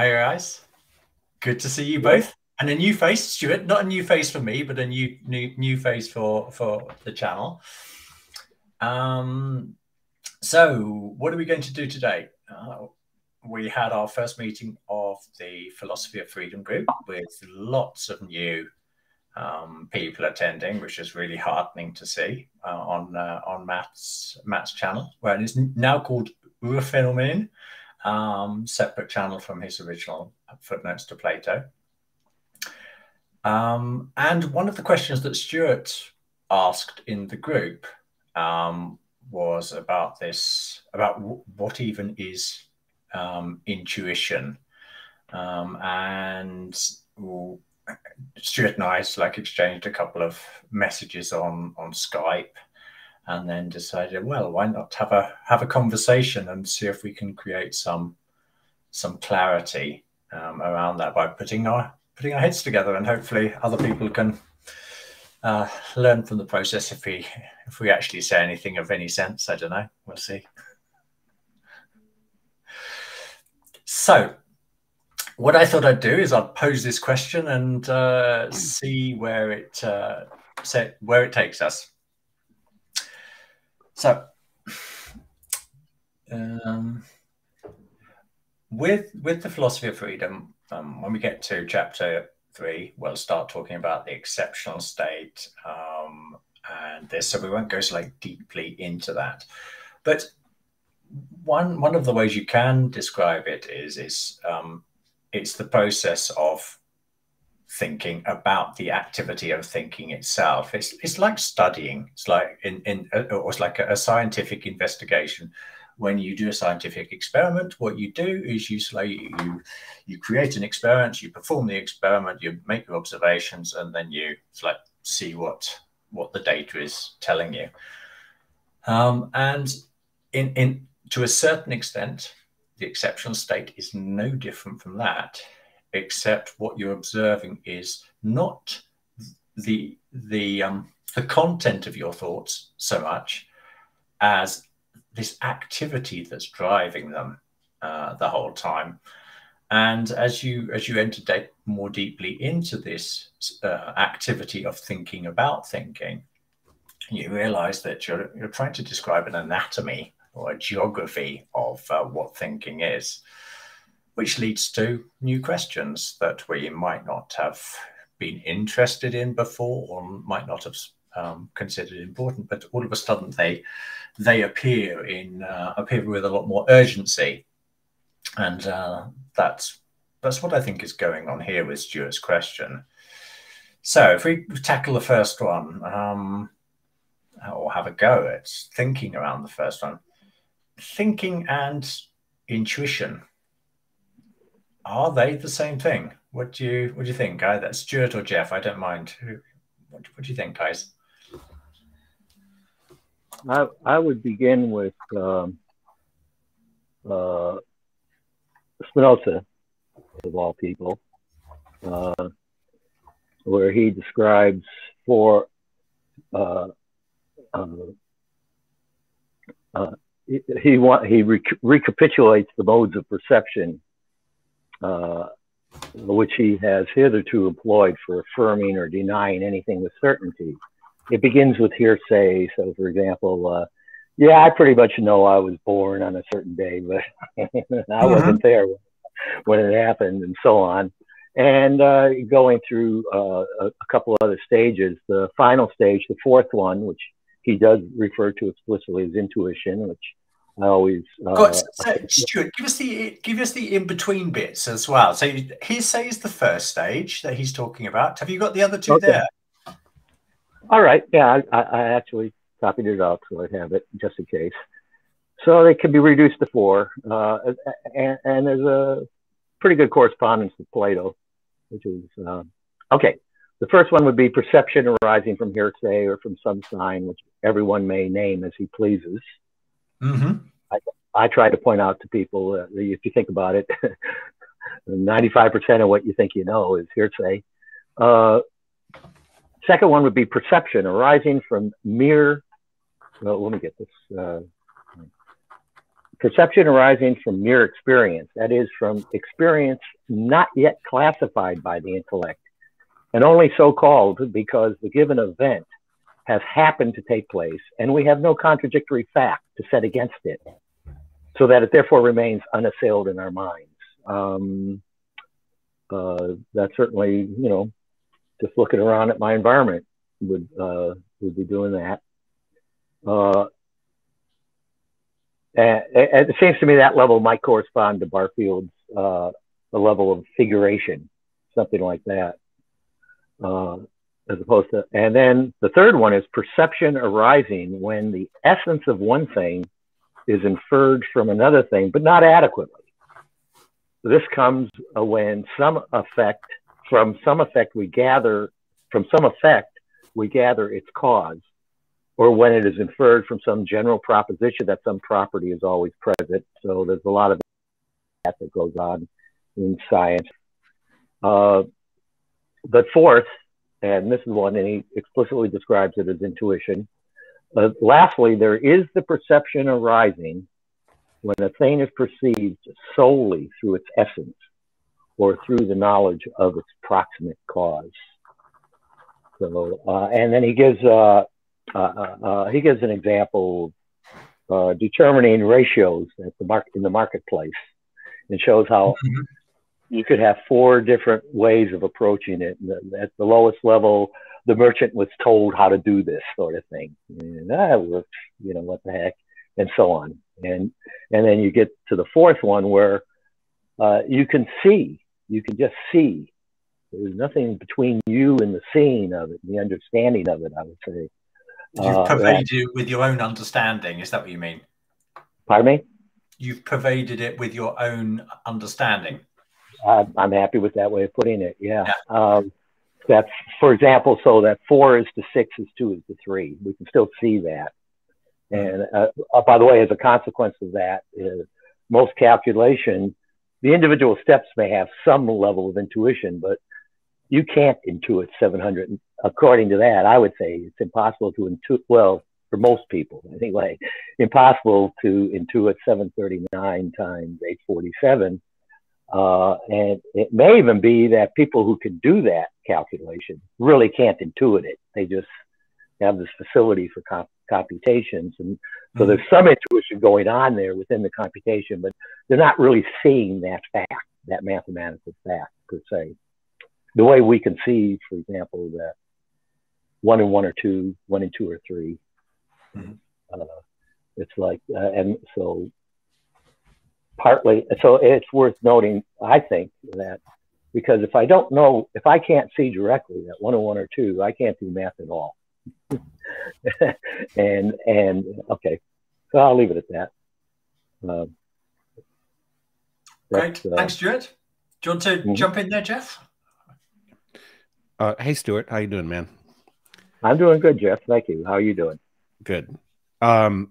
Hi guys, good to see you both. And a new face, Stuart. Not a new face for me, but a new face for the channel. So what are we going to do today? We had our first meeting of the Philosophy of Freedom group with lots of new people attending, which is really heartening to see on Matt's channel, where it's now called Urphänomen. Separate channel from his original Footnotes to Plato. And one of the questions that Stuart asked in the group was about what even is intuition. And Stuart and I exchanged a couple of messages on Skype, and then decided, well, why not have a conversation and see if we can create some clarity around that by putting our heads together, and hopefully other people can learn from the process if we actually say anything of any sense. I don't know. We'll see. So what I thought I'd do is I'll pose this question and see where it takes us. So with the Philosophy of Freedom, when we get to chapter 3, we'll start talking about the exceptional state and this, so we won't go deeply into that. But one of the ways you can describe it is it's the process of thinking about the activity of thinking itself. It's like studying. It's like it's like a scientific investigation. When you do a scientific experiment, what you do is you create an experiment, you perform the experiment, you make your observations, and then you see what the data is telling you. And to a certain extent, the exceptional state is no different from that, except what you're observing is not the content of your thoughts so much as this activity that's driving them the whole time. And as you enter more deeply into this activity of thinking about thinking, you realize that you're trying to describe an anatomy or a geography of what thinking is, which leads to new questions that we might not have been interested in before, or might not have considered important, but all of a sudden they appear with a lot more urgency. And that's what I think is going on here with Stuart's question. So if we tackle the first one, or have a go at thinking around the first one, thinking and intuition, are they the same thing? What do you think? That's Stuart or Jeff, I don't mind. What do you think, guys? I would begin with Spinoza, of all people, where he describes he recapitulates the modes of perception which he has hitherto employed for affirming or denying anything with certainty. It begins with hearsay. So, for example, yeah, I pretty much know I was born on a certain day, but I wasn't there when it happened, and so on. And going through a couple other stages. The final stage, the fourth one, which he does refer to explicitly as intuition, which I always. Stuart, give us the in between bits as well. So hearsay is the first stage that he's talking about. Have you got the other two there? All right. Yeah, I actually copied it up so I have it just in case. So they can be reduced to 4, and there's a pretty good correspondence with Plato, which is okay. The first one would be perception arising from hearsay or from some sign, which everyone may name as he pleases. I try to point out to people that if you think about it, 95% of what you think you know is hearsay. Second one would be perception arising from mere, well, let me get this, perception arising from mere experience, that is, from experience not yet classified by the intellect, and only so called because the given event has happened to take place, and we have no contradictory fact to set against it, so that it therefore remains unassailed in our minds. That certainly, just looking around at my environment would be doing that. And it seems to me that level might correspond to Barfield's the level of figuration, something like that, as opposed to. And then the third one is perception arising when the essence of one thing is inferred from another thing, but not adequately. This comes when from some effect we gather its cause, or when it is inferred from some general proposition that some property is always present. So there's a lot of that goes on in science. But fourth, and this is one, and he explicitly describes it as intuition. Lastly, there is the perception arising when a thing is perceived solely through its essence or through the knowledge of its proximate cause. So, and then he gives an example of determining ratios at in the marketplace, and shows how you could have 4 different ways of approaching it. At the lowest level, the merchant was told how to do this sort of thing. And that works, what the heck, and so on. And then you get to the fourth one where you can just see. There's nothing between you and the seeing of it, the understanding of it, I would say. You've pervaded it with your own understanding. Is that what you mean? Pardon me? You've pervaded it with your own understanding. I'm happy with that way of putting it. Yeah. That's, for example, so that 4 is to 6 is 2 is to 3. We can still see that. And by the way, as a consequence of that, most calculation, the individual steps may have some level of intuition, but you can't intuit 700. According to that, I would say it's impossible to intuit, well, for most people anyway, impossible to intuit 739 times 847. And it may even be that people who can do that calculation really can't intuit it. They just have this facility for computations. And so there's some intuition going on there within the computation, but they're not really seeing that fact, that mathematical fact per se. The way we can see, for example, that 1 and 1 are 2, 1 and 2 are 3. It's like, and so partly, so it's worth noting, I think, that because if I can't see directly that 1 and 1 are 2, I can't do math at all. and okay, so I'll leave it at that. Great, thanks, Stuart. Do you want to jump in there, Jeff? Hey, Stuart, how you doing, man? I'm doing good, Jeff. Thank you. How are you doing? Good. Good.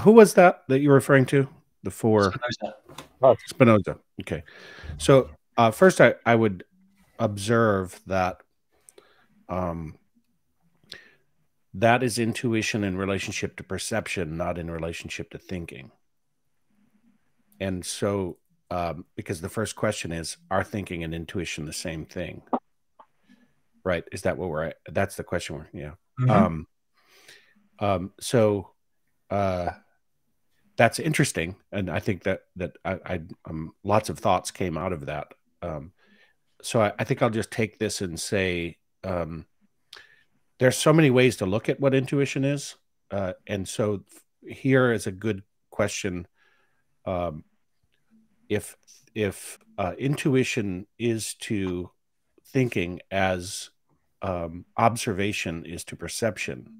Who was that you were referring to? The 4? Spinoza. Spinoza. Okay. So first, I would observe that that is intuition in relationship to perception, not in relationship to thinking. And so, because the first question is, are thinking and intuition the same thing? Right? Is that what we're at? That's the question. Yeah. So that's interesting, and I think that lots of thoughts came out of that. So I think I'll just take this and say there's so many ways to look at what intuition is, and so here is a good question. If intuition is to thinking as observation is to perception,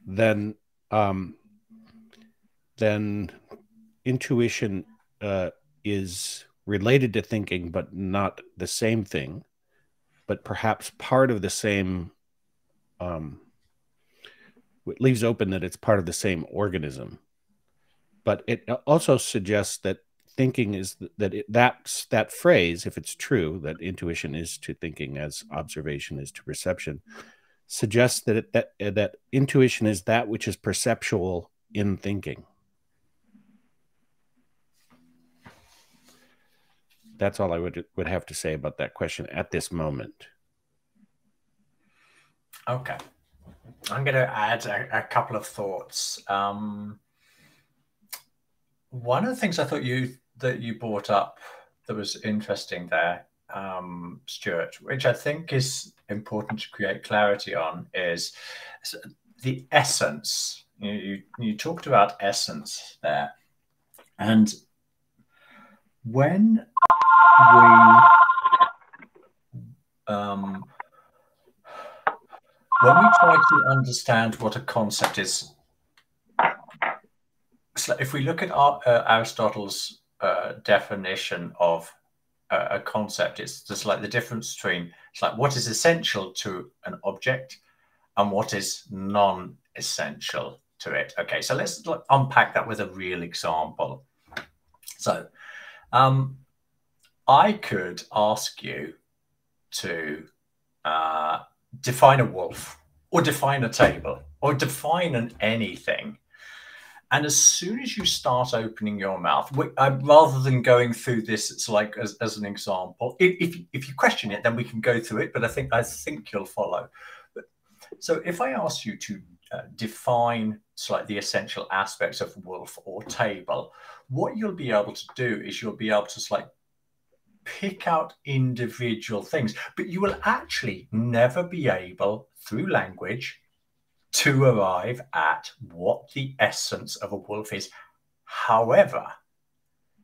then intuition is related to thinking, but not the same thing, but perhaps part of the same. It leaves open that it's part of the same organism, but it also suggests that thinking is that phrase, if it's true, that intuition is to thinking as observation is to perception, suggests that that intuition is that which is perceptual in thinking? That's all I would have to say about that question at this moment. Okay. I'm going to add a couple of thoughts. One of the things I thought you brought up that was interesting there, Stuart, which I think is important to create clarity on, is the essence. You talked about essence there, and when we try to understand what a concept is, so if we look at Aristotle's definition of a concept, it's just like the difference between, it's like what is essential to an object and what is non-essential to it. Okay, so let's unpack that with a real example. So I could ask you to define a wolf, or define a table, or define anything. And as soon as you start opening your mouth, rather than going through this, it's like as an example. If you question it, then we can go through it. But I think you'll follow. So if I ask you to define the essential aspects of wolf or table, what you'll be able to do is you'll be able to pick out individual things, but you will actually never be able, through language, to arrive at what the essence of a wolf is. However,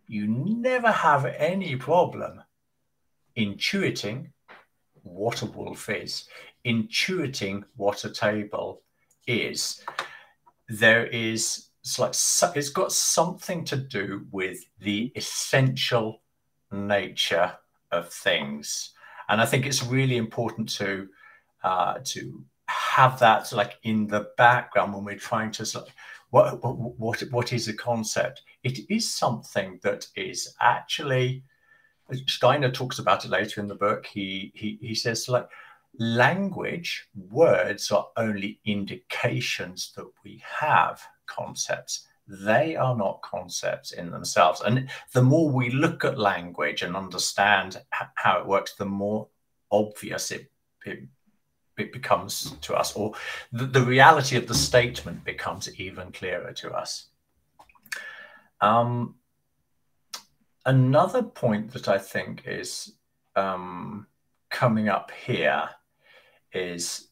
you never have any problem intuiting what a wolf is, intuiting what a table is. There is, it's got something to do with the essential nature of things, and I think it's really important to have that in the background when we're trying to what is a concept. It is something that is actually, Steiner talks about it later in the book. He says language, words are only indications that we have concepts. They are not concepts in themselves. And the more we look at language and understand how it works, the more obvious it becomes to us, or the reality of the statement becomes even clearer to us. Another point that I think is coming up here is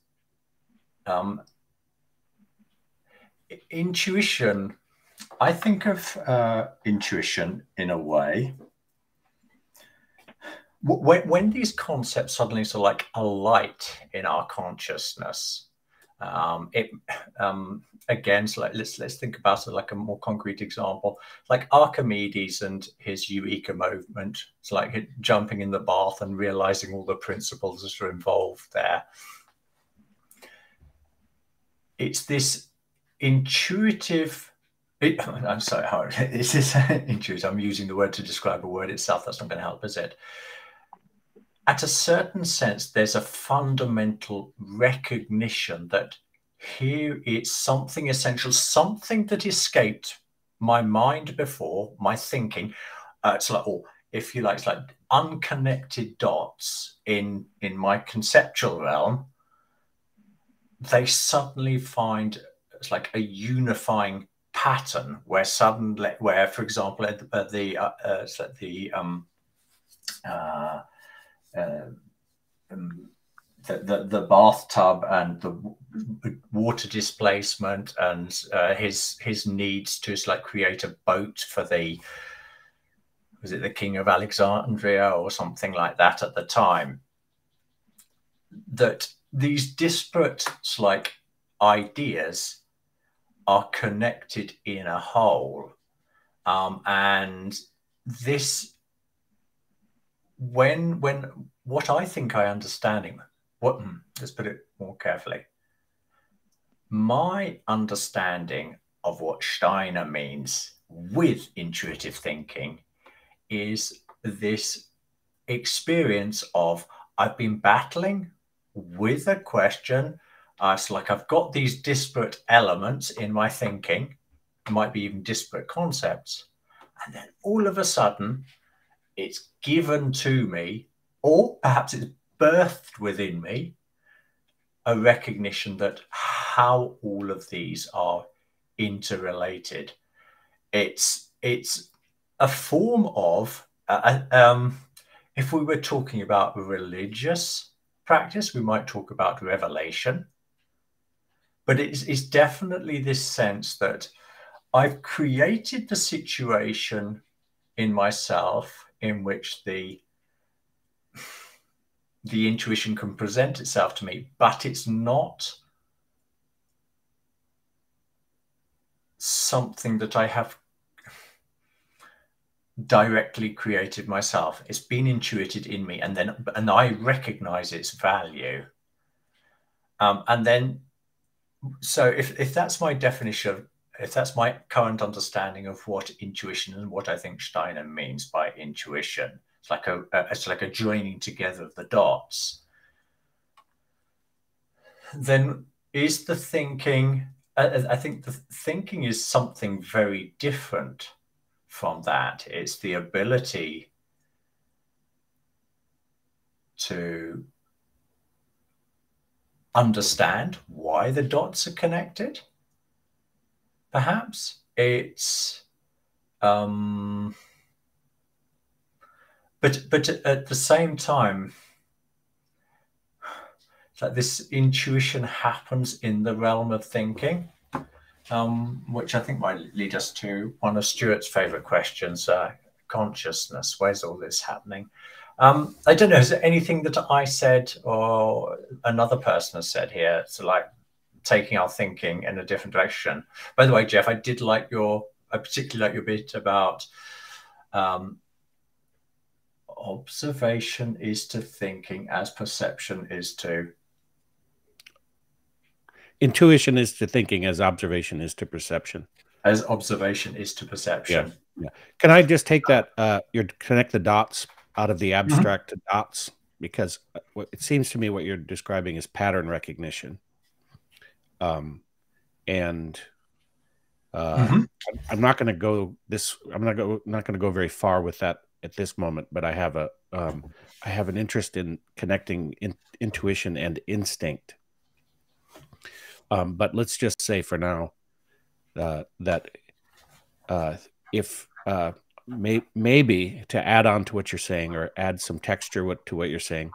intuition. I think of intuition in a way when these concepts suddenly alight in our consciousness. Again, so let's think about it like a more concrete example, like Archimedes and his Eureka movement. It's like jumping in the bath and realizing all the principles that are involved there. It's this intuitive. I'm sorry, Howard. It's this intuitive. I'm using the word to describe a word itself. That's not going to help, is it? At a certain sense, there's a fundamental recognition that here it's something essential, something that escaped my mind before, my thinking. It's or if you like, it's like unconnected dots in my conceptual realm. They suddenly find it's like a unifying pattern where suddenly, for example, the bathtub and the water displacement and his needs to create a boat for was it the King of Alexandria or something like that at the time, that these disparate ideas are connected in a whole, and this when what I think I understanding, let's put it more carefully. My understanding of what Steiner means with intuitive thinking is this experience of I've been battling with a question. It's like I've got these disparate elements in my thinking, might be even disparate concepts. And then all of a sudden, it's given to me, or perhaps it's birthed within me, a recognition that how all of these are interrelated. It's a form of, if we were talking about religious practice, we might talk about revelation. But it's definitely this sense that I've created the situation in myself in which the intuition can present itself to me, but it's not something that I have directly created myself. It's been intuited in me, and I recognize its value. And then, so if that's my definition, if that's my current understanding of what intuition and what I think Steiner means by intuition, it's like a joining together of the dots. Then is the thinking, I think the thinking is something very different from that. It's the ability to understand why the dots are connected. Perhaps it's, but at the same time, that this intuition happens in the realm of thinking, which I think might lead us to one of Stuart's favorite questions, consciousness. Where's all this happening? I don't know, is there anything that I said or another person has said here to like taking our thinking in a different direction? By the way, Jeff, I particularly like your bit about observation is to thinking as perception is to... Intuition is to thinking as observation is to perception. As observation is to perception. Yeah. Can I just take that, connect the dots out of the abstract to dots? Because it seems to me what you're describing is pattern recognition. I'm not going to go not going to go very far with that at this moment, but I have an interest in connecting intuition and instinct. But let's just say for now that if maybe to add on to what you're saying or add some texture to what you're saying,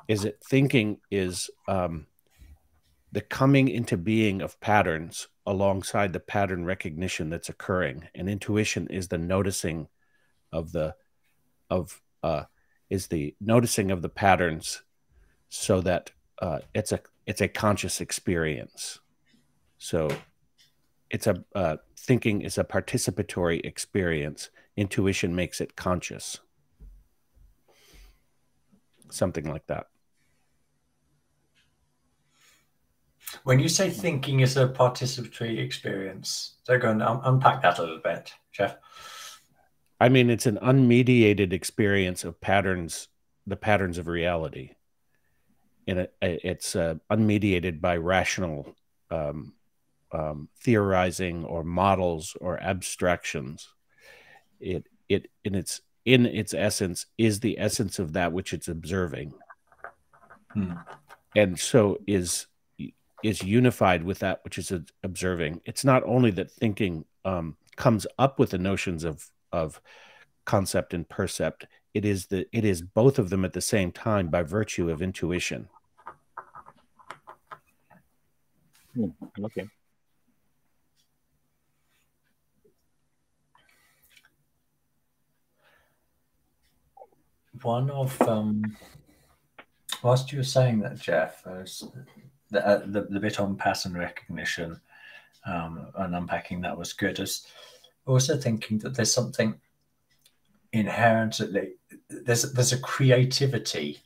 is that thinking is the coming into being of patterns alongside the pattern recognition that's occurring, and intuition is the noticing of the noticing of the patterns, so that it's a conscious experience. So it's thinking is a participatory experience. Intuition makes it conscious. Something like that. When you say thinking is a participatory experience, so go and unpack that a little bit, Jeff. I mean, it's an unmediated experience of patterns, the patterns of reality. And it's unmediated by rational theorizing or models or abstractions. It in its essence is the essence of that which it's observing, and so is unified with that which is observing. It's not only that thinking comes up with the notions of concept and percept. It is both of them at the same time by virtue of intuition. Okay. One of whilst you were saying that, Jeff, the bit on pattern recognition and unpacking that was good. As also thinking that there's something inherently, there's a creativity,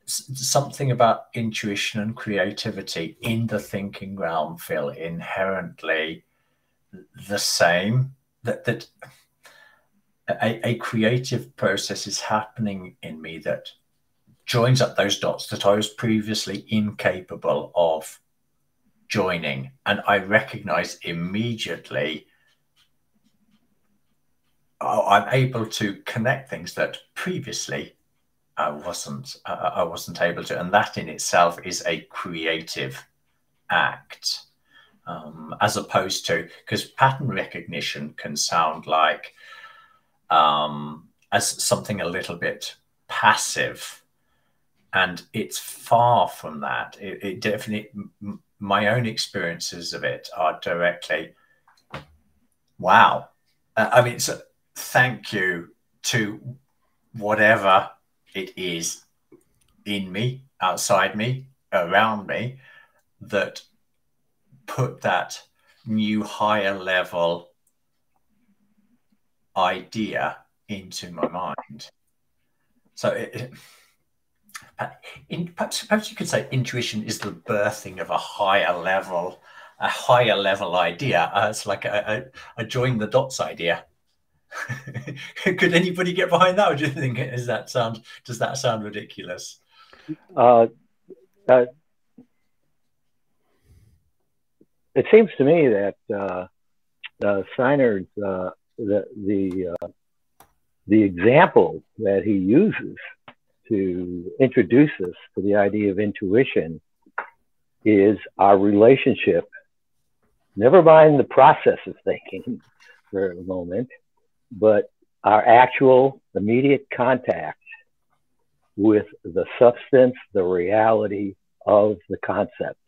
something about intuition and creativity in the thinking realm feel inherently the same. That a creative process is happening in me that joins up those dots that I was previously incapable of joining, and I recognize immediately I'm able to connect things that previously I wasn't able to, and that in itself is a creative act, as opposed to, because pattern recognition can sound like as something a little bit passive, and it's far from that. It definitely, my own experiences of it are directly, wow. I mean, so thank you to whatever it is in me, outside me, around me, that put that new higher level idea into my mind. So perhaps you could say intuition is the birthing of a higher level idea. It's like a join the dots idea. Could anybody get behind that, or do you think does that sound ridiculous? It seems to me that Steiner's the example that he uses to introduce us to the idea of intuition is our relationship. Never mind the process of thinking for a moment, but our actual immediate contact with the substance, the reality of the concept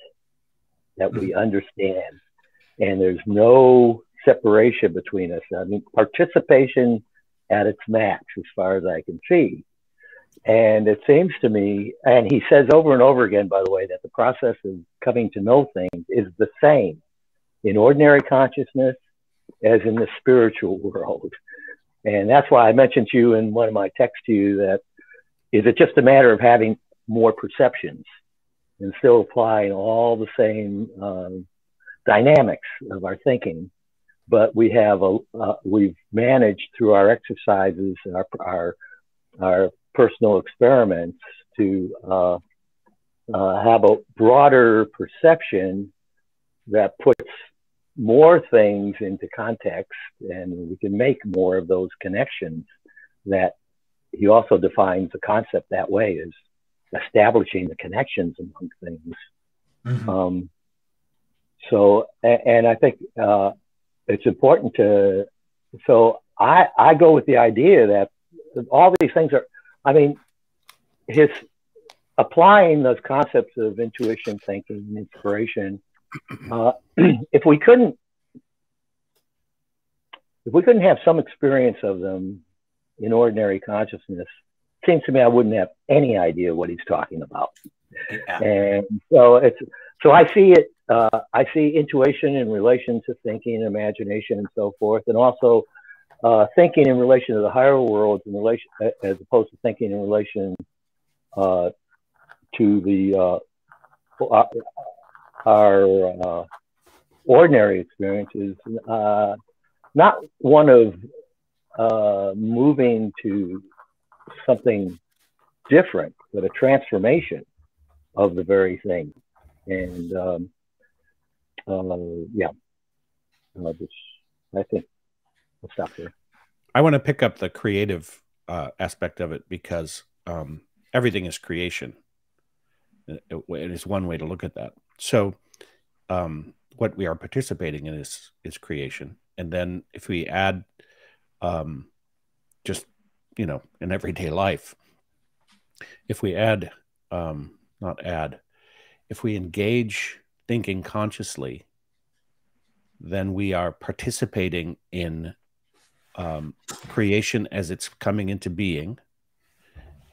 that we understand. And there's no separation between us. I mean, participation at its max, as far as I can see. And it seems to me, and he says over and over again, by the way, that the process of coming to know things is the same in ordinary consciousness as in the spiritual world. And that's why I mentioned to you in one of my texts to you that, is it just a matter of having more perceptions and still applying all the same dynamics of our thinking? But we have we've managed through our exercises and our personal experiments to have a broader perception that puts more things into context, and we can make more of those connections. That he also defines the concept that way, as establishing the connections among things. Mm-hmm. So, and I think it's important to, so I go with the idea that all these things are, I mean, his applying those concepts of intuition, thinking, and inspiration. If we couldn't have some experience of them in ordinary consciousness, it seems to me I wouldn't have any idea what he's talking about. Yeah. And so I see it. I see intuition in relation to thinking, imagination, and so forth, and also thinking in relation to the higher worlds, in relation, as opposed to thinking in relation to the our ordinary experiences. Not one of moving to something different, but a transformation of the very thing. And yeah, I think I'll stop there. I want to pick up the creative aspect of it, because everything is creation. It is one way to look at that. So what we are participating in is creation. And then if we add just, you know, in everyday life, if we add, if we engage thinking consciously, then we are participating in creation as it's coming into being,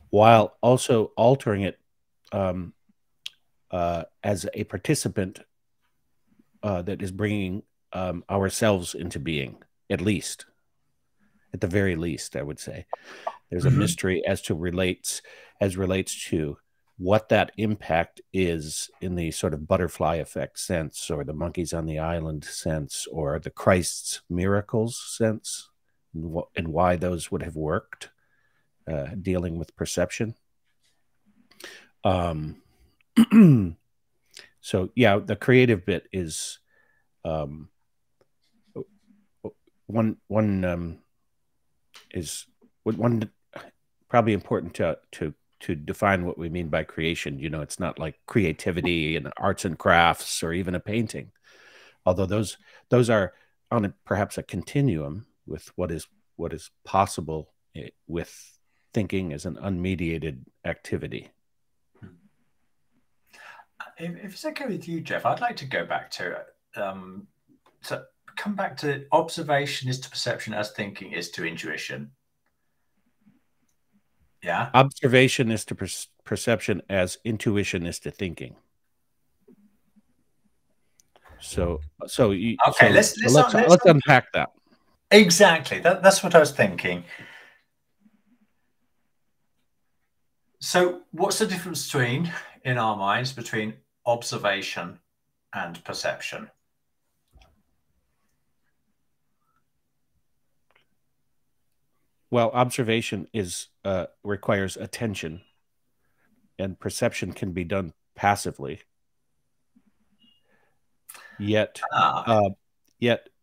while also altering it as a participant that is bringing ourselves into being, at the very least, I would say. There's a mystery as relates to what that impact is in the sort of butterfly effect sense, or the monkeys on the island sense, or the Christ's miracles sense, and why those would have worked, dealing with perception. So yeah, the creative bit is one is one probably important to define what we mean by creation. You know, it's not like creativity and arts and crafts or even a painting, although those are on perhaps a continuum with what is possible with thinking as an unmediated activity. If it's okay with you, Jeff, I'd like to go back to so come back to observation is to perception as thinking is to intuition. Yeah. Observation is to perception as intuition is to thinking. So okay, let's unpack that. Exactly. That's what I was thinking. So what's the difference between, in our minds, between observation and perception? Well, observation requires attention, and perception can be done passively. Yet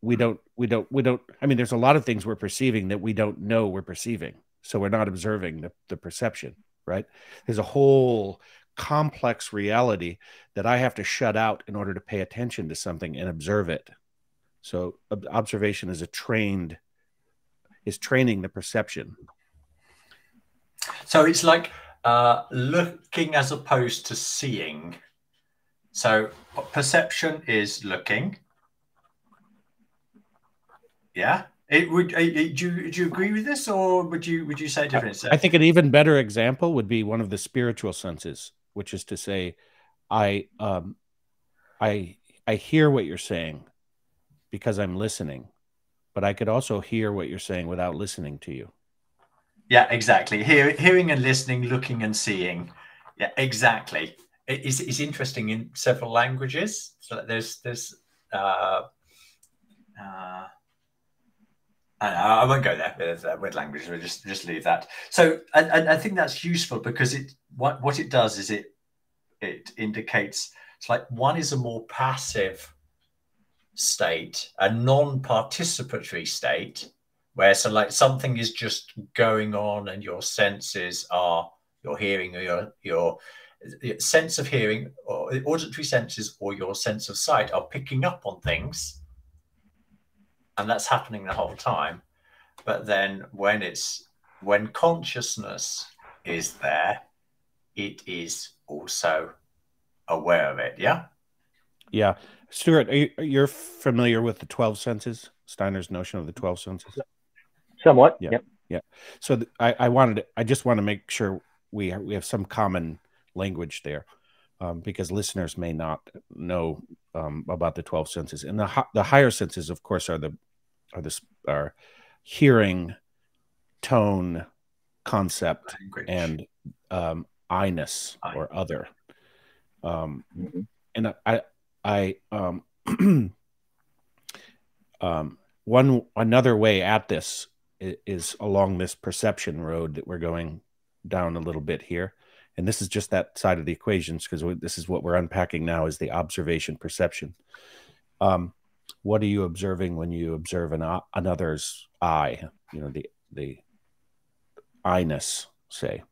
we don't. I mean, there's a lot of things we're perceiving that we don't know we're perceiving, so we're not observing the perception. Right? There's a whole complex reality that I have to shut out in order to pay attention to something and observe it. So observation is training the perception. So it's like looking as opposed to seeing. So perception is looking. Yeah. Do you agree with this, or would you say different? I think an even better example would be one of the spiritual senses, which is to say, I hear what you're saying because I'm listening, but I could also hear what you're saying without listening to you. Yeah, exactly. Hearing and listening, looking and seeing. Yeah, exactly. It's interesting in several languages. So there's I won't go there with language. We'll just leave that. So I think that's useful because what it does is it indicates it's like one is a more passive state, a non-participatory state, where so like something is just going on and your senses are your hearing or your sense of hearing or auditory senses or your sense of sight are picking up on things, and that's happening the whole time. But then when consciousness is there, it is also aware of it. Yeah. Stuart, you're familiar with the 12 senses, Steiner's notion of the 12 senses? Somewhat. Yeah. Yep. Yeah. So I just want to make sure we have some common language there, because listeners may not know about the 12 senses. And the higher senses, of course, are hearing, tone, concept, language, and I-ness or other. And another way at this is along this perception road that we're going down a little bit here. And this is just that side of the equations, because this is what we're unpacking now, is the observation perception. What are you observing when you observe another's eye? You know, the I-ness, say.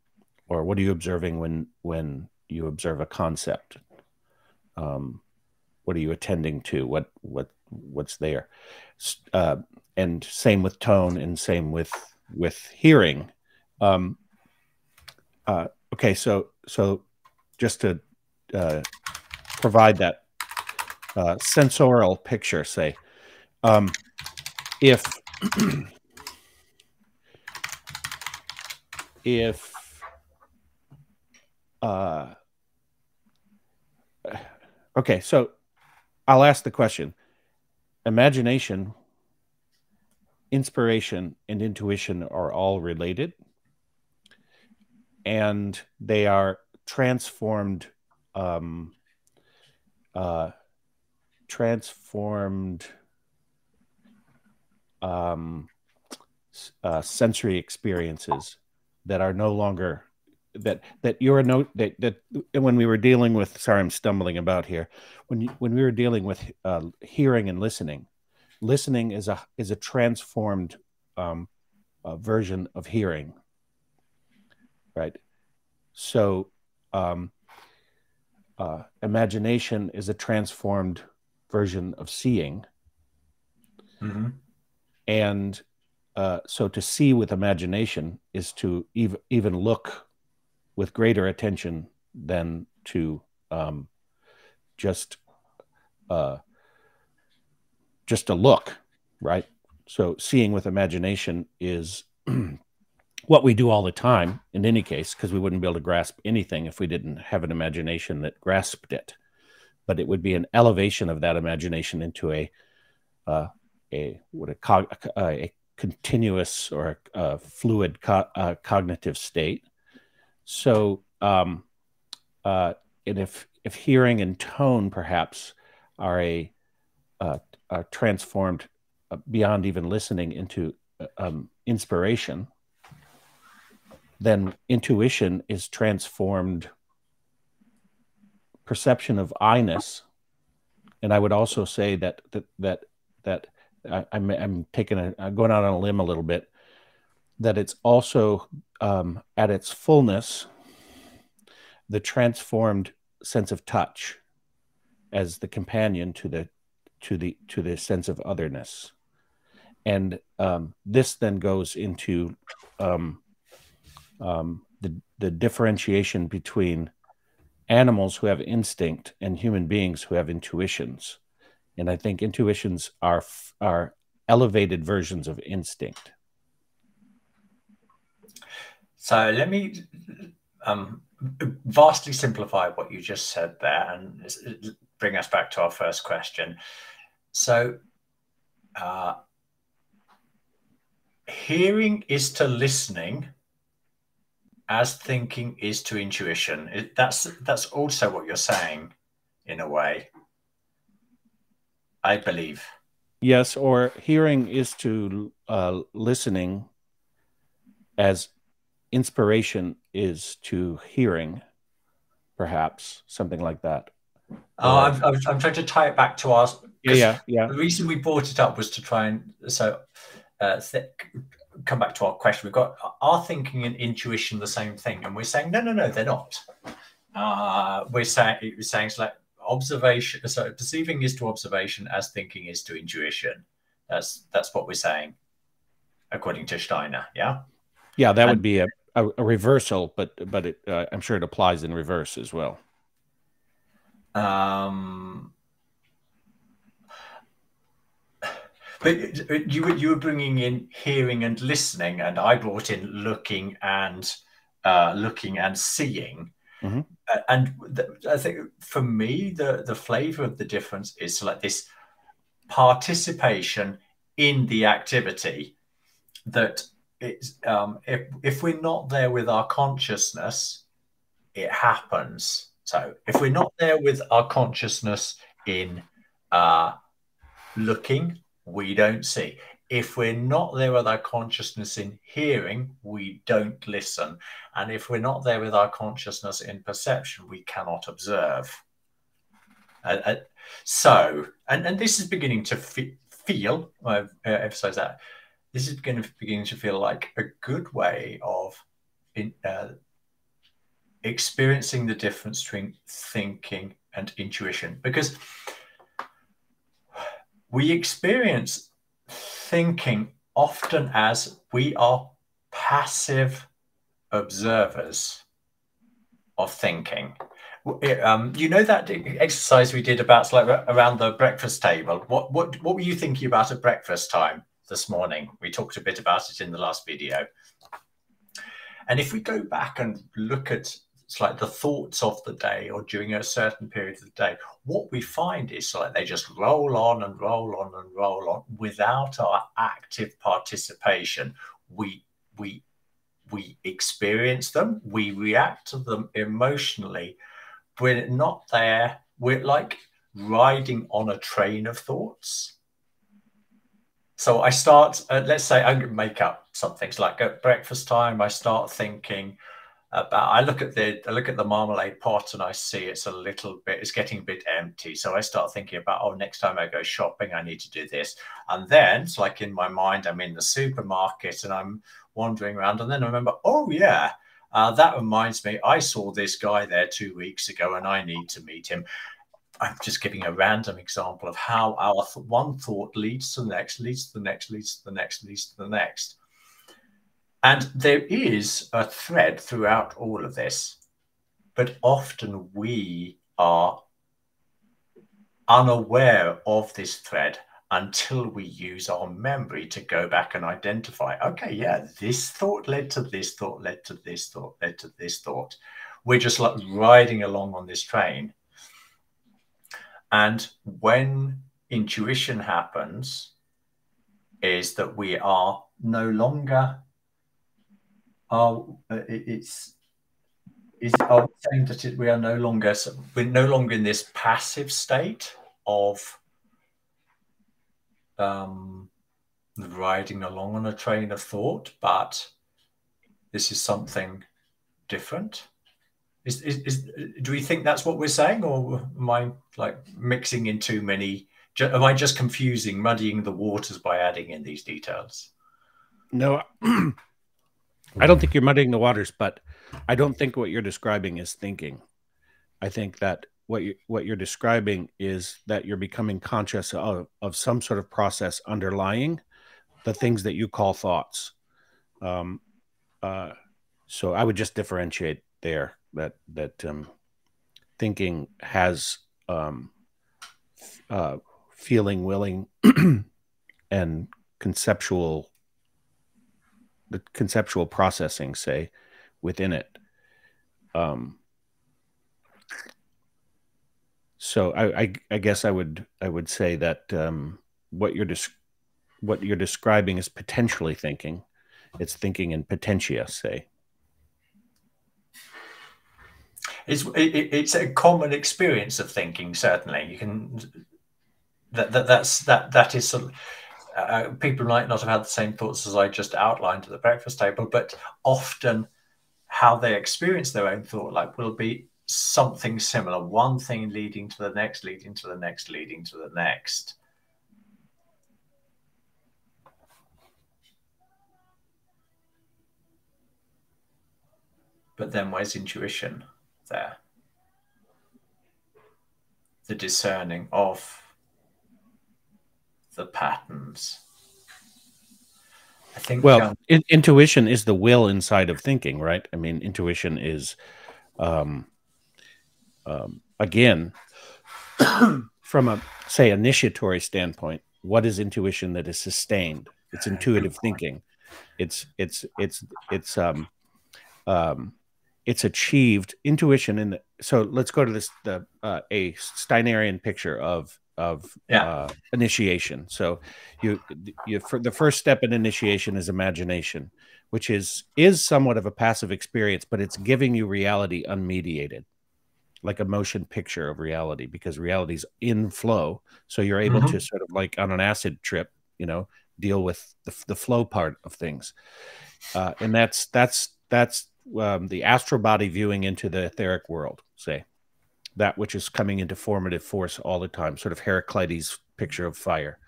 Or what are you observing when you observe a concept? What are you attending to? What's there? And same with tone, and same with hearing. Okay, so just to provide that sensorial picture, say, if okay, so I'll ask the question: imagination, inspiration, and intuition are all related, and they are transformed sensory experiences that are no longer that you're a note that when we were dealing with, sorry, I'm stumbling about here. When we were dealing with hearing and listening, listening is a transformed version of hearing, right? So imagination is a transformed version of seeing. Mm-hmm. And so to see with imagination is to even look with greater attention than to just a look, right? So seeing with imagination is what we do all the time in any case, because we wouldn't be able to grasp anything if we didn't have an imagination that grasped it. But it would be an elevation of that imagination into a continuous or a fluid cognitive state. So, and if hearing and tone perhaps are transformed beyond even listening into inspiration, then intuition is transformed perception of I-ness. And I would also say that I'm going out on a limb a little bit, that it's also at its fullness the transformed sense of touch as the companion to the sense of otherness. And this then goes into the differentiation between animals who have instinct and human beings who have intuitions. And I think intuitions are elevated versions of instinct. So let me vastly simplify what you just said there and bring us back to our first question. So hearing is to listening as thinking is to intuition. That's also what you're saying, in a way, I believe. Yes, or hearing is to listening as inspiration is to hearing, perhaps, something like that. I'm trying to tie it back to our... Yeah. The reason we brought it up was to try and come back to our question. We've got, are thinking and intuition the same thing? And we're saying, no, they're not. We're saying like observation. So perceiving is to observation as thinking is to intuition. That's what we're saying, according to Steiner. Yeah. Yeah, that would be a reversal, but I'm sure it applies in reverse as well. But you were bringing in hearing and listening, and I brought in looking and seeing. Mm-hmm. And I think for me, the flavor of the difference is like this participation in the activity. That it's if we're not there with our consciousness, it happens. So if we're not there with our consciousness in looking, we don't see. If we're not there with our consciousness in hearing, we don't listen. And if we're not there with our consciousness in perception, we cannot observe. So this is beginning to feel, I emphasize that, this is beginning to feel like a good way of experiencing the difference between thinking and intuition, because we experience thinking often as we are passive observers of thinking. You know that exercise we did about like around the breakfast table? What were you thinking about at breakfast time this morning? We talked a bit about it in the last video. And if we go back and look at it's like the thoughts of the day or during a certain period of the day, what we find is like they just roll on and roll on and roll on without our active participation. We experience them, we react to them emotionally. We're not there. We're like riding on a train of thoughts. So I start, let's say I'm going to make up something. It's like at breakfast time, I start thinking, about, I look at the marmalade pot and I see it's getting a bit empty. So I start thinking about, oh, next time I go shopping, I need to do this. And then it's like in my mind, I'm in the supermarket and I'm wandering around. And then I remember, oh yeah, that reminds me, I saw this guy there 2 weeks ago and I need to meet him. I'm just giving a random example of how our one thought leads to the next, leads to the next, leads to the next, leads to the next. And there is a thread throughout all of this, but often we are unaware of this thread until we use our memory to go back and identify, okay, yeah, this thought led to this thought, led to this thought, led to this thought. We're just like riding along on this train. And when intuition happens, is that we are no longer, saying that we're no longer in this passive state of riding along on a train of thought, but this is something different. Do we think that's what we're saying, or am I like mixing in too many? Am I just confusing, muddying the waters by adding in these details? No, I don't think you're muddying the waters, but I don't think what you're describing is thinking. I think that what you're describing is that you're becoming conscious of some sort of process underlying the things that you call thoughts. So I would just differentiate there that thinking has feeling, willing, and conceptual processing, say, within it. So I guess I would say that what you're describing is potentially thinking. It's thinking in potentia, say. It's a common experience of thinking. Certainly, you can. That is sort of, people might not have had the same thoughts as I just outlined at the breakfast table, but often how they experience their own thought life will be something similar. One thing leading to the next, leading to the next, leading to the next. But then where's intuition there? The discerning of the patterns. I think. Well, intuition is the will inside of thinking, right? I mean, intuition is, again, from a, say, initiatory standpoint, what is intuition that is sustained? It's intuitive thinking. It's achieved intuition so let's go to this a Steinerian picture of initiation. So you for the first step in initiation is imagination, which is somewhat of a passive experience, but it's giving you reality unmediated, like a motion picture of reality, because reality's in flow. So you're able to sort of, like on an acid trip, deal with the flow part of things. And that's the astral body viewing into the etheric world, say, that which is coming into formative force all the time, sort of Heraclides' picture of fire.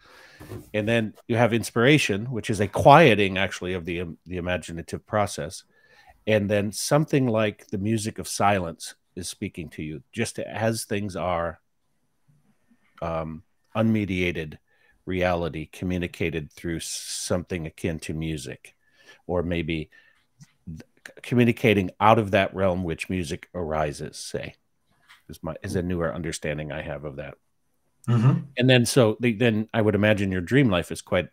And then you have inspiration, which is a quieting, actually, of the imaginative process. And then something like the music of silence is speaking to you, just as things are, unmediated reality communicated through something akin to music, or maybe communicating out of that realm which music arises, say, is a newer understanding I have of that. And then then I would imagine your dream life is quite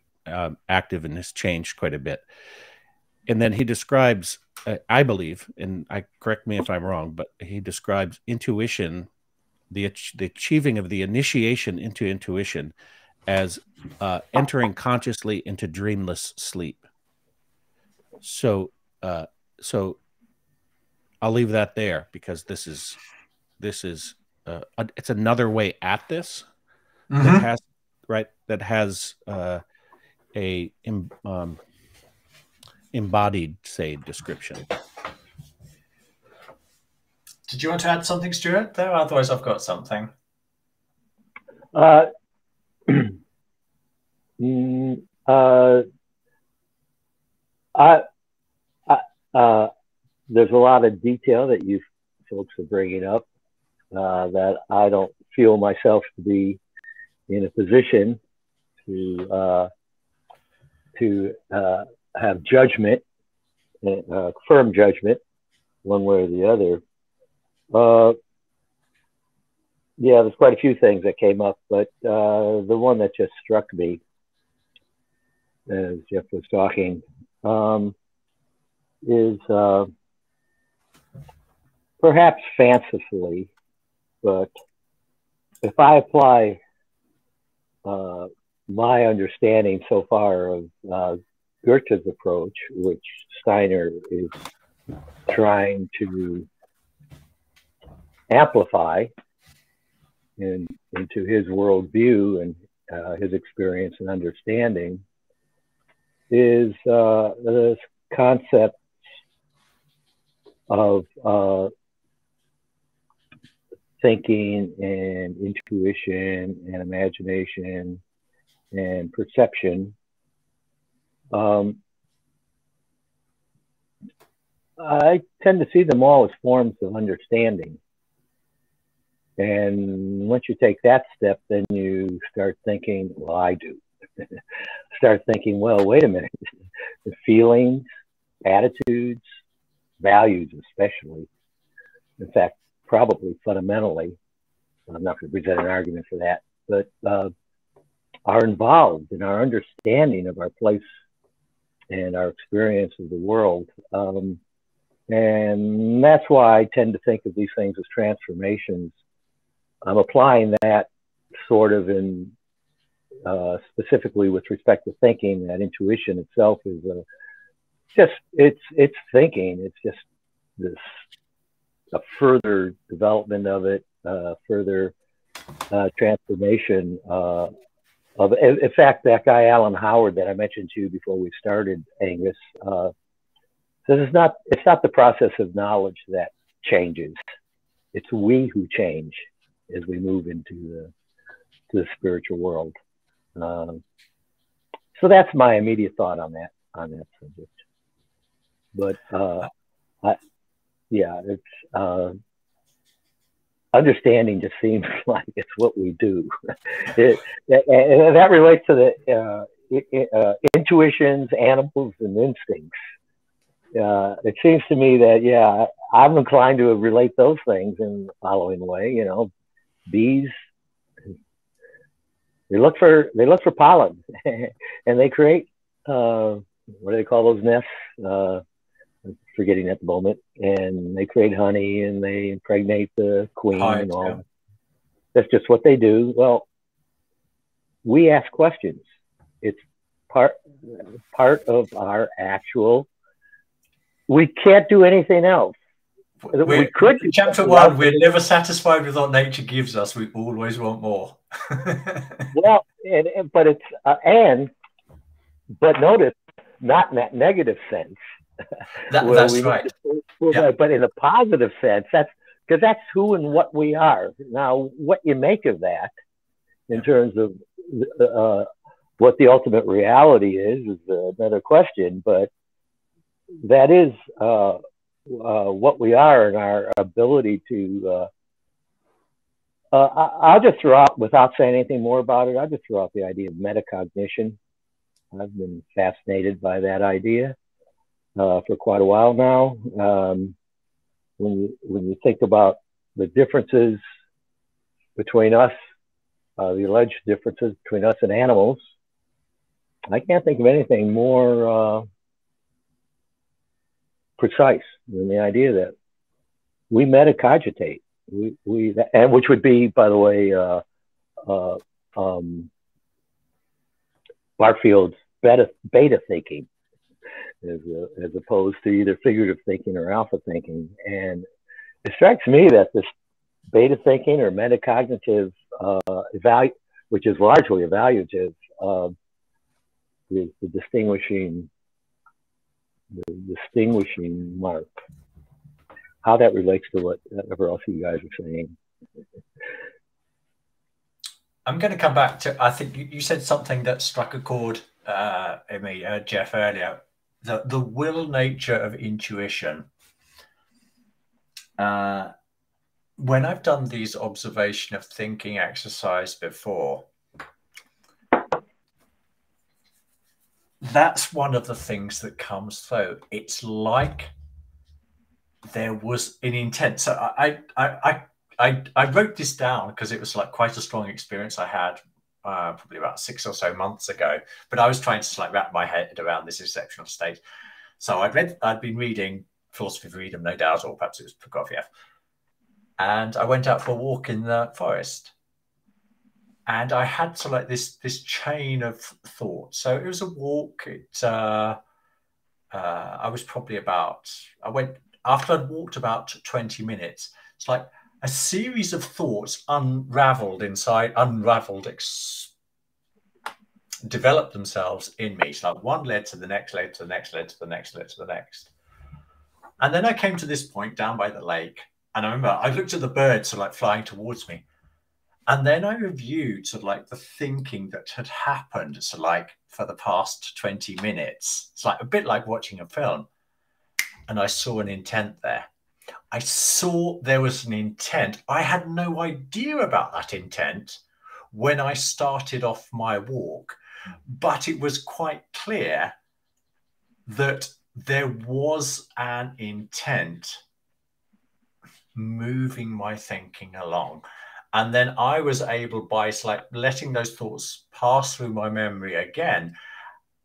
active and has changed quite a bit. And then he describes, I believe, and correct me if I'm wrong, but he describes intuition, the achieving of the initiation into intuition, as entering consciously into dreamless sleep. So I'll leave that there, because this is it's another way at this that has a embodied, say, description. Did you want to add something, Stuart, there? Otherwise, I've got something. Uh, I, there's a lot of detail that you folks are bringing up that I don't feel myself to be in a position to have judgment, firm judgment, one way or the other. Yeah, there's quite a few things that came up, but the one that just struck me as Jeff was talking is perhaps fancifully, but if I apply my understanding so far of Goethe's approach, which Steiner is trying to amplify into his worldview and his experience and understanding, is this concept of thinking and intuition and imagination and perception. I tend to see them all as forms of understanding. And once you take that step, then you start thinking, well, I do. Start thinking, well, wait a minute. The feelings, attitudes, values especially, in fact, probably fundamentally, I'm not going to present an argument for that, but are involved in our understanding of our place and our experience of the world. And that's why I tend to think of these things as transformations. I'm applying that sort of in specifically with respect to thinking. That intuition itself is it's thinking. It's just this a further development of it, further transformation of. In fact, that guy Alan Howard that I mentioned to you before we started, Angus, says it's not the process of knowledge that changes. It's we who change as we move into the spiritual world. So that's my immediate thought on that subject. But it's understanding just seems like it's what we do. And that relates to the intuitions, animals, and instincts. It seems to me that, I'm inclined to relate those things in the following way. Bees, they look for pollen, and they create what do they call those nests? I'm forgetting at the moment. And they create honey, and they impregnate the queen and all. Yeah. That's just what they do. Well, we ask questions. It's part of our actual. We can't do anything else. We could. Chapter 1, we're never satisfied with what nature gives us. We always want more. Well, but notice, not in that negative sense. That's right. But in a positive sense, because that's who and what we are. Now, what you make of that, in terms of what the ultimate reality is another question. But that is what we are, and our ability to. I'll just throw out, without saying anything more about it, I'll just throw out the idea of metacognition. I've been fascinated by that idea for quite a while now. When you think about the differences between us, the alleged differences between us and animals, I can't think of anything more precise than the idea that we metacogitate. And which would be, by the way, Barfield's beta thinking, as opposed to either figurative thinking or alpha thinking. And it strikes me that this beta thinking or metacognitive which is largely evaluative, is the distinguishing mark. how that relates to whatever else you guys are saying. I'm going to come back to, I think you said something that struck a chord in me, Jeff, earlier. The will nature of intuition. When I've done these observation of thinking exercise before, that's one of the things that comes through. It's like there was an intent. So I wrote this down because it was like quite a strong experience I had probably about 6 or so months ago. But I was trying to like wrap my head around this exceptional state. So I'd been reading Philosophy of Freedom, no doubt, or perhaps it was Prokofiev. And I went out for a walk in the forest. And I had to like this chain of thought. So it was a walk. I was probably after I'd walked about 20 minutes, it's like a series of thoughts developed themselves in me. So like one led to the next, led to the next, led to the next, led to the next. And then I came to this point down by the lake. And I remember I looked at the birds like flying towards me. And then I reviewed sort of like the thinking that had happened. So like for the past 20 minutes, it's like a bit like watching a film. And I saw an intent there. I saw there was an intent. I had no idea about that intent when I started off my walk, but it was quite clear that there was an intent moving my thinking along. And then I was able, by like letting those thoughts pass through my memory again,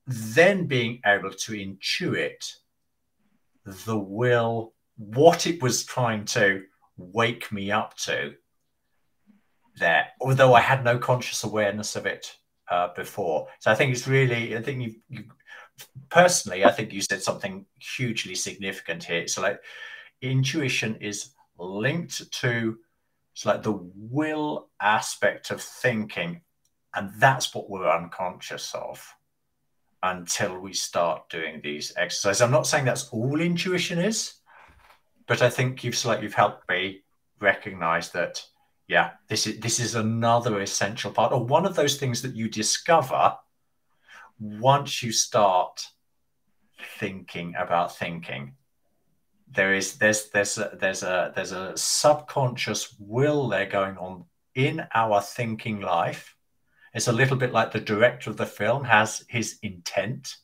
then being able to intuit the will, what it was trying to wake me up to there, although I had no conscious awareness of it before. So I think it's really, I think you personally, I think you said something hugely significant here. So like intuition is linked to, it's like the will aspect of thinking, and that's what we're unconscious of until we start doing these exercises. I'm not saying that's all intuition is, but I think you've helped me recognize that, yeah, this is another essential part, or one of those things that you discover once you start thinking about thinking. There's a subconscious will there going on in our thinking life. It's a little bit like the director of the film has his intent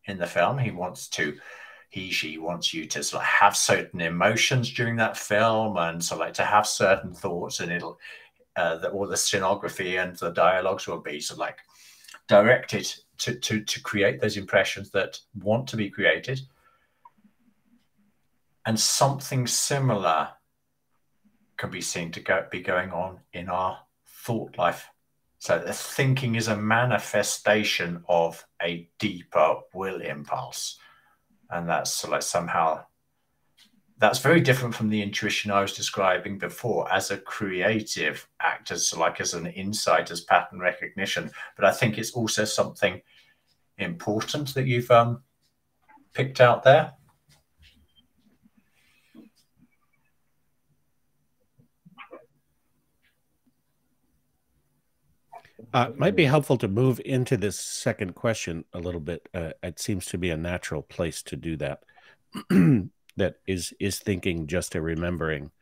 in the film. She wants you to sort of have certain emotions during that film, and so like to have certain thoughts, and it'll all the scenography and the dialogues will be sort of like directed to create those impressions that want to be created. And something similar can be seen to be going on in our thought life. So the thinking is a manifestation of a deeper will impulse. And that's like somehow, that's very different from the intuition I was describing before as a creative act, as like as an insight, as pattern recognition. But I think it's also something important that you've picked out there. It might be helpful to move into this second question a little bit. It seems to be a natural place to do that. That is thinking just a remembering?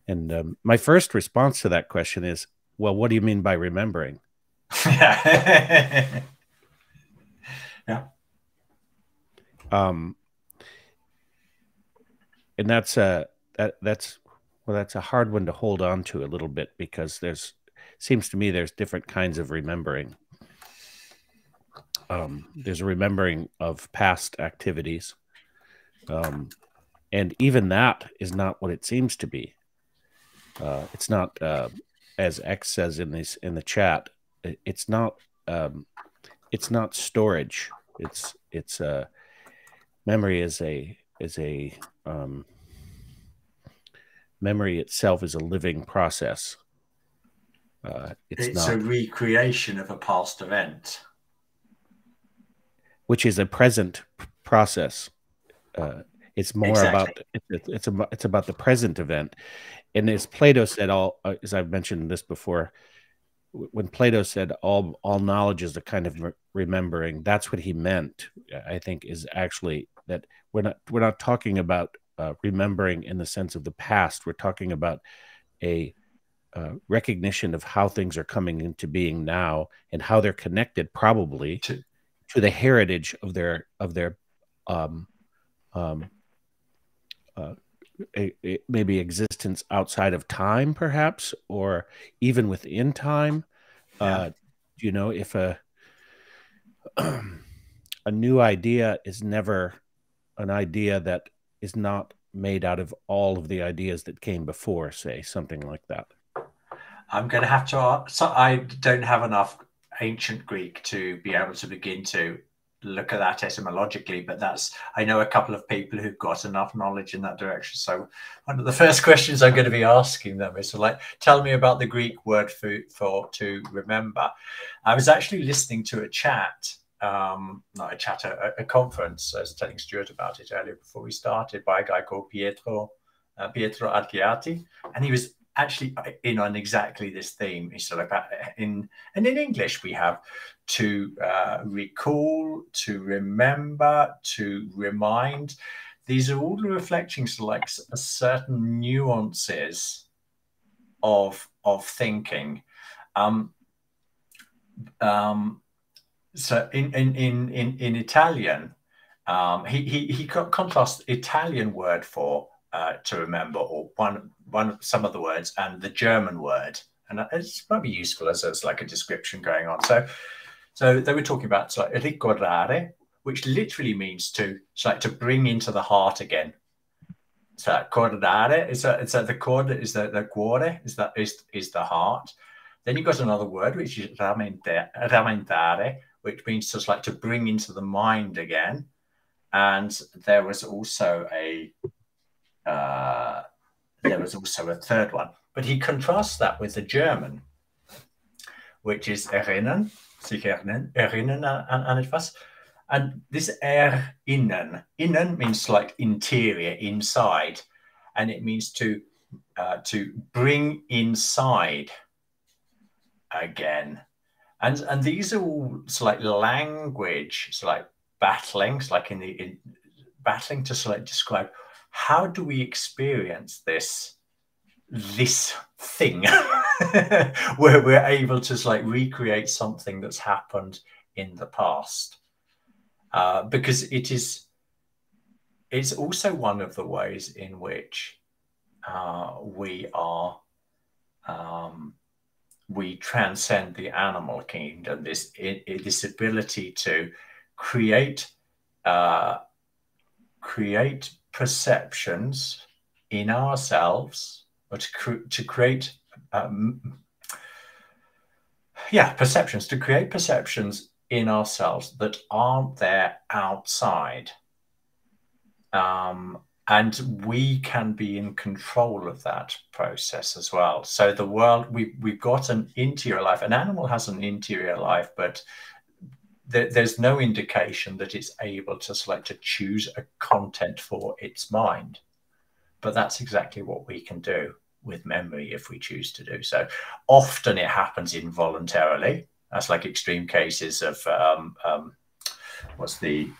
And my first response to that question is, well, what do you mean by remembering? Yeah. And that's a hard one to hold on to a little bit, because seems to me there's different kinds of remembering. There's a remembering of past activities. And even that is not what it seems to be. It's not, as X says in the chat, it's not storage. It's memory memory itself is a living process. It's a recreation of a past event, which is a present process. It's more Exactly. about it's about the present event. And as Plato said, as I've mentioned this before, when Plato said all knowledge is a kind of remembering, that's what he meant. I think is actually that we're not talking about remembering in the sense of the past. We're talking about a recognition of how things are coming into being now and how they're connected probably to the heritage of their um, um, maybe existence outside of time, perhaps, or even within time. Yeah. You know, if a a new idea is never an idea that is not made out of all of the ideas that came before, say, something like that. I'm going to have to. So I don't have enough ancient Greek to be able to begin to look at that etymologically, but I know a couple of people who've got enough knowledge in that direction. So one of the first questions I'm going to be asking them is like, tell me about the Greek word for to remember. I was actually listening to a chat, not a chat, a conference. I was telling Stuart about it earlier before we started, by a guy called Pietro Archiati, and he was actually in on exactly this theme. He said about in English we have to recall, to remember, to remind. These are all the reflections like a certain nuances of thinking. So in Italian, he contrasts Italian word for to remember, or some of the words, and the German word, and it's might be useful as like a description going on. So they were talking about like ricordare, which literally means to bring into the heart again. So cordare is the cord is the cuore is the heart. Then you've got another word which is rammentare, which means just like to bring into the mind again. And there was also a third one, but he contrasts that with the German, which is erinnern, sich erinnern an etwas. And this erinnern means like interior, inside, and it means to bring inside again. And these are all like language, so like battling, so like in battling to like describe how do we experience this thing where we're able to like recreate something that's happened in the past, because it's also one of the ways in which we transcend the animal kingdom, this ability to create perceptions in ourselves, or to create perceptions, to create perceptions in ourselves that aren't there outside. And we can be in control of that process as well. So the world, we've got an interior life. An animal has an interior life, but there's no indication that it's able to select to choose a content for its mind. But that's exactly what we can do with memory if we choose to do so. Often it happens involuntarily. That's like extreme cases of what's the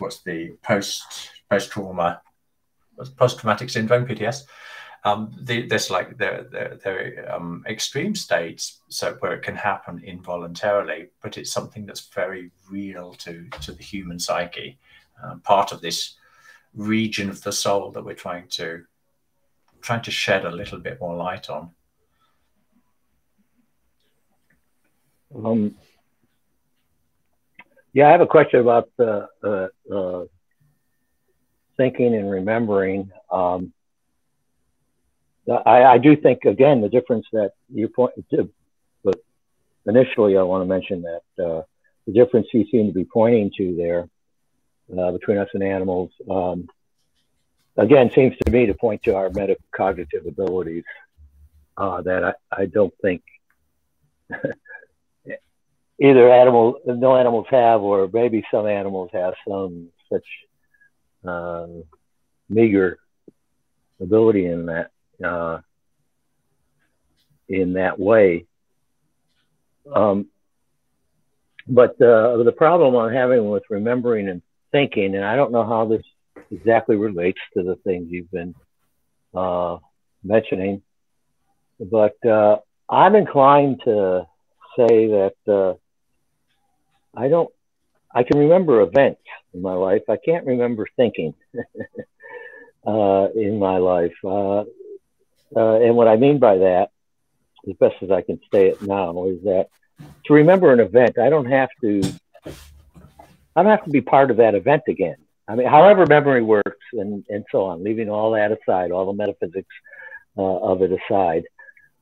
post-traumatic syndrome, PTS. There's like they're extreme states, so where it can happen involuntarily, but it's something that's very real to the human psyche, part of this region of the soul that we're trying to shed a little bit more light on. Yeah, I have a question about thinking and remembering. I do think, again, the difference that you pointed to, but initially I want to mention that the difference you seem to be pointing to there between us and animals, again, seems to me to point to our metacognitive abilities that I don't think either no animals have, or maybe some animals have some such meager ability in that way. But the problem I'm having with remembering and thinking, and I don't know how this exactly relates to the things you've been mentioning, but I'm inclined to say that I can remember events in my life. I can't remember thinking in my life. And what I mean by that, as best as I can say it now, is that to remember an event, I don't have to be part of that event again. I mean, however memory works and so on, leaving all that aside, all the metaphysics of it aside,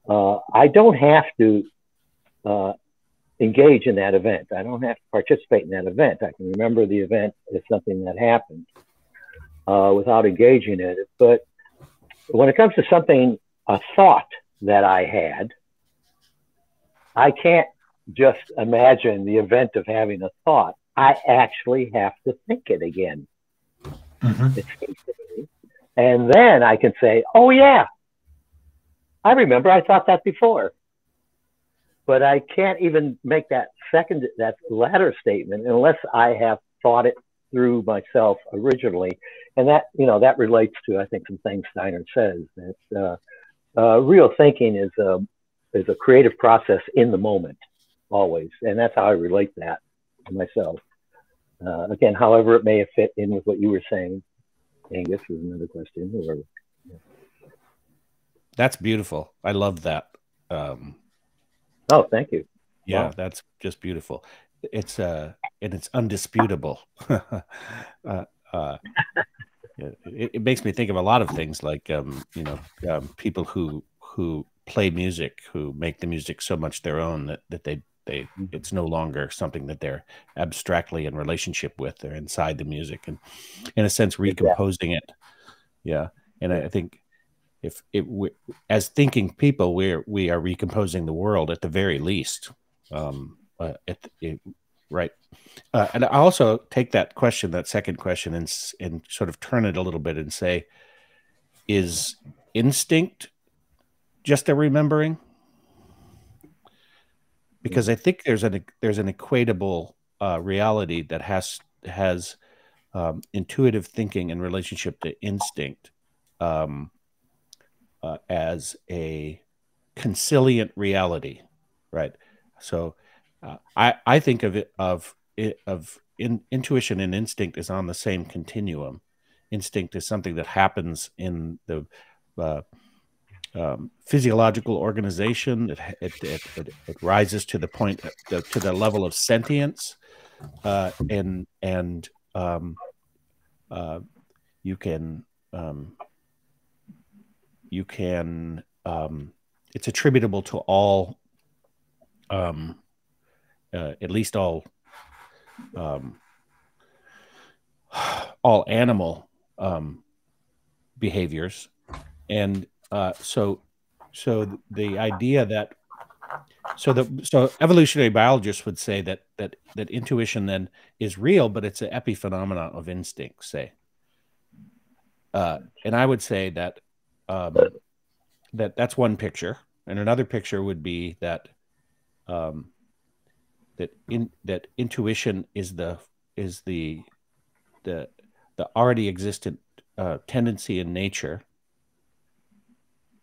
I don't have to engage in that event. I don't have to participate in that event. I can remember the event as something that happened without engaging in it. But when it comes to something, a thought that I had, I can't just imagine the event of having a thought. I actually have to think it again. Mm-hmm. And then I can say, oh yeah, I remember I thought that before. But I can't even make that latter statement unless I have thought it through myself originally. And that, that relates to, I think, some things Steiner says, that real thinking is a creative process in the moment, always. And that's how I relate that to myself. Again, however it may have fit in with what you were saying, Angus, is another question. That's beautiful. I love that. Oh, thank you. Yeah, wow. That's just beautiful. It's and it's undisputable. It makes me think of a lot of things, like people who play music, who make the music so much their own that they it's no longer something that they're abstractly in relationship with. They're inside the music and, in a sense, recomposing it. Yeah, and I think as thinking people, we are recomposing the world at the very least. Right. And I also take that second question, and sort of turn it a little bit and say, is instinct just a remembering? Because I think there's an equatable reality that has intuitive thinking in relationship to instinct as a consilient reality, right? So I think of intuition and instinct is on the same continuum. Instinct is something that happens in the physiological organization. It rises to the point, to the level of sentience, and you can it's attributable to all, at least all animal behaviors. And so the idea that so evolutionary biologists would say that intuition then is real, but it's an epiphenomena of instinct, say. And I would say that that's one picture, and another picture would be that that intuition is the already existent tendency in nature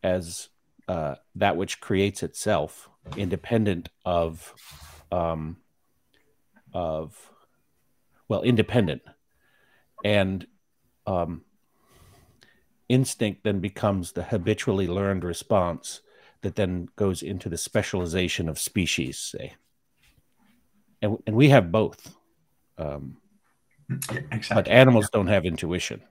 as that which creates itself, independent of independent, and instinct then becomes the habitually learned response that then goes into the specialization of species, say. And we have both. Yeah, exactly. But animals don't have intuition.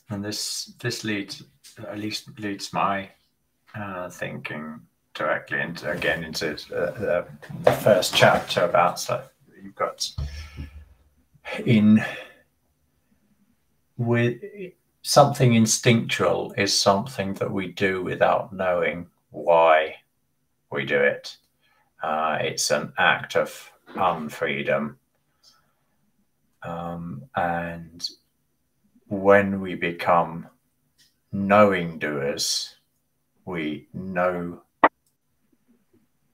And this leads my thinking directly into the first chapter about stuff you've got in with something instinctual is something that we do without knowing why we do it. It's an act of unfreedom. And when we become knowing doers, we know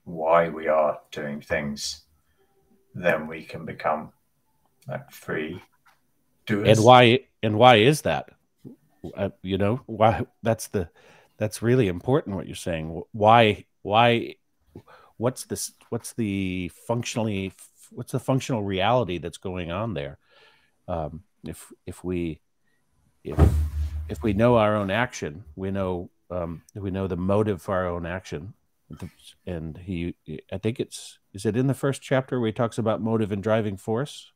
why we are doing things, then we can become like free doers. And why is that? You know, why that's really important what you're saying. Why what's the functional reality that's going on there? If we know our own action, we know the motive for our own action. And I think is it in the first chapter where he talks about motive and driving force?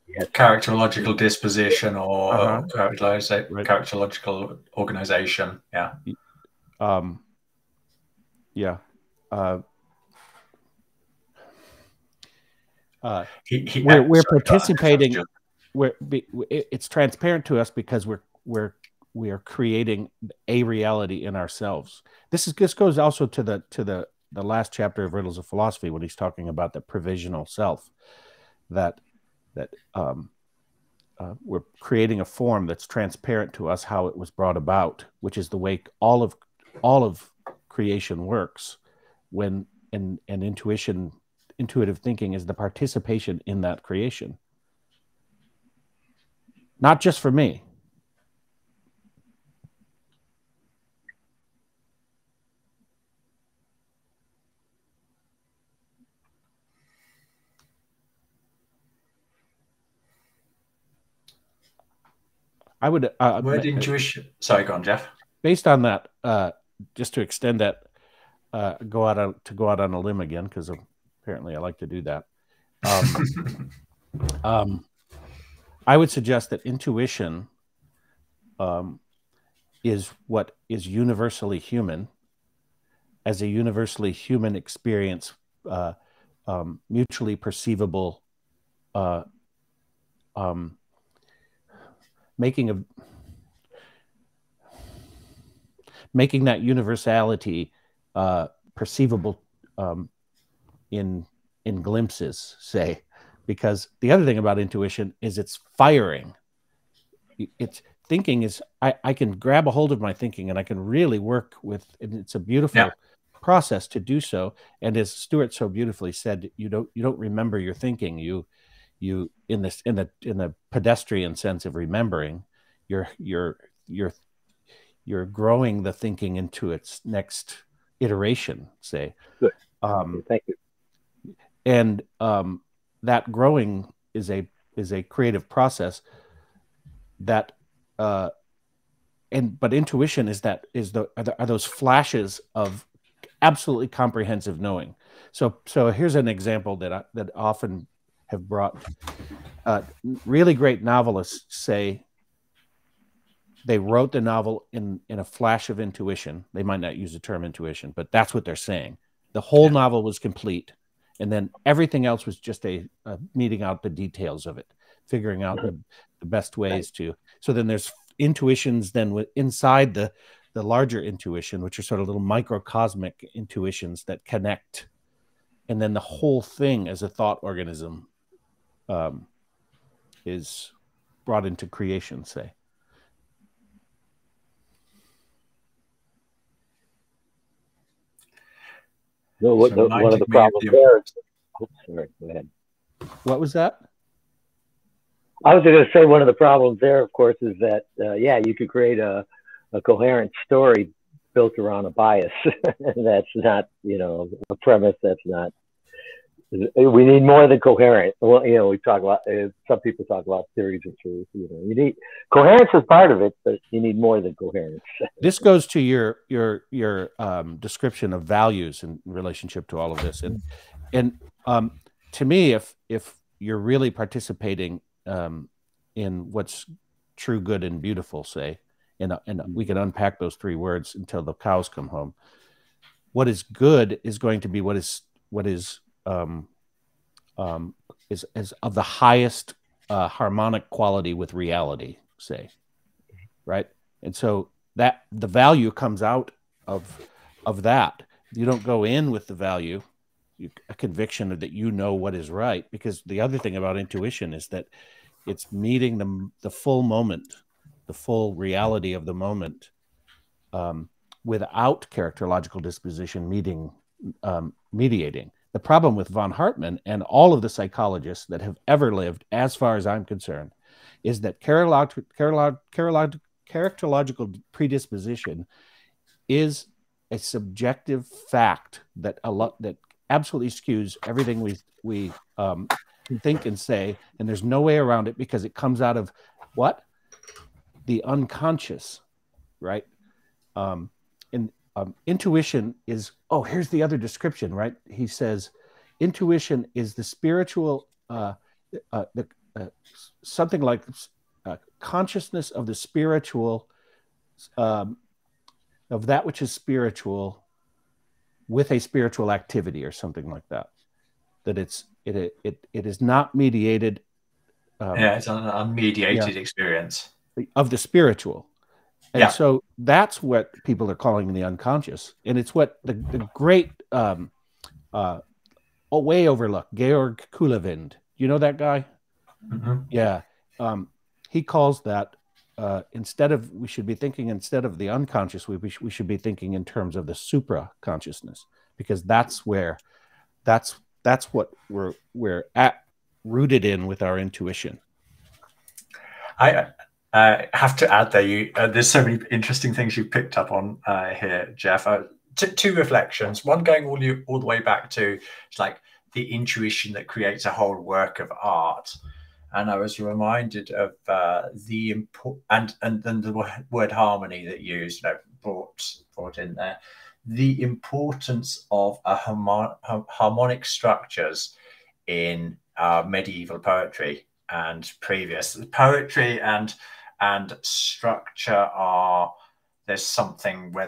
Yes. Characterological disposition or characterological organization. Yeah. Yeah. We're participating. It's transparent to us because we are creating a reality in ourselves. This goes also to the last chapter of Riddles of Philosophy when he's talking about the provisional self, that we're creating a form that's transparent to us how it was brought about, which is the way all of creation works. When and intuitive thinking is the participation in that creation, not just for me. I would word intuition. Sorry, go on, Jeff. Based on that, just to extend that, go out on a limb again, because apparently I like to do that. I would suggest that intuition is what is universally human, as a universally human experience, mutually perceivable, making that universality perceivable in glimpses, say. Because the other thing about intuition is it's firing. It's thinking is I can grab a hold of my thinking and I can really work with, and it's a beautiful process to do so. And as Stuart so beautifully said, you don't remember your thinking. You in the pedestrian sense of remembering, you're growing the thinking into its next iteration, say. Good. Thank you. And that growing is a creative process that but intuition are those flashes of absolutely comprehensive knowing. So here's an example that often have brought really great novelists say they wrote the novel in a flash of intuition. They might not use the term intuition, but that's what they're saying. The whole novel was complete, and then everything else was just a meeting out the details of it, figuring out the best ways to. So then there's intuitions then inside the larger intuition, which are sort of little microcosmic intuitions that connect, and then the whole thing as a thought organism is brought into creation, say. No, one of the problems there is, sorry, go ahead. What was that? I was going to say one of the problems there, of course, is that, you could create a coherent story built around a bias. That's not, a premise that's not, we need more than coherent. Well, we talk about, some people talk about theories of truth. You need coherence is part of it, but you need more than coherence. This goes to your description of values in relationship to all of this, and to me, if you're really participating in what's true, good, and beautiful, say, and we can unpack those three words until the cows come home. What is good is going to be what is of the highest harmonic quality with reality, say. right? And so that the value comes out of that. You don't go in with the value, a conviction that you know what is right, because the other thing about intuition is that it's meeting the full moment, the full reality of the moment, without characterological disposition mediating. The problem with von Hartmann and all of the psychologists that have ever lived, as far as I'm concerned, is that characterological predisposition is a subjective fact that absolutely skews everything we think and say, and there's no way around it because it comes out of what? The unconscious, right? Intuition is, here's the other description, right? He says, intuition is the spiritual, something like consciousness of the spiritual, of that which is spiritual with a spiritual activity or something like that. That it is not mediated. It's an unmediated experience of the spiritual. And so that's what people are calling the unconscious. And it's what the great, way overlooked, Georg Kuhlewind. You know that guy? Mm-hmm. Yeah. He calls that, we should be thinking instead of the unconscious, we should be thinking in terms of the supra consciousness, because that's what we're rooted in with our intuition. I have to add there, there's so many interesting things you picked up on here, Jeff. Two reflections. One going all the way back to like the intuition that creates a whole work of art, and I was reminded of the word harmony that you used, brought in there. The importance of harmonic structures in medieval poetry and previous poetry and structure there's something where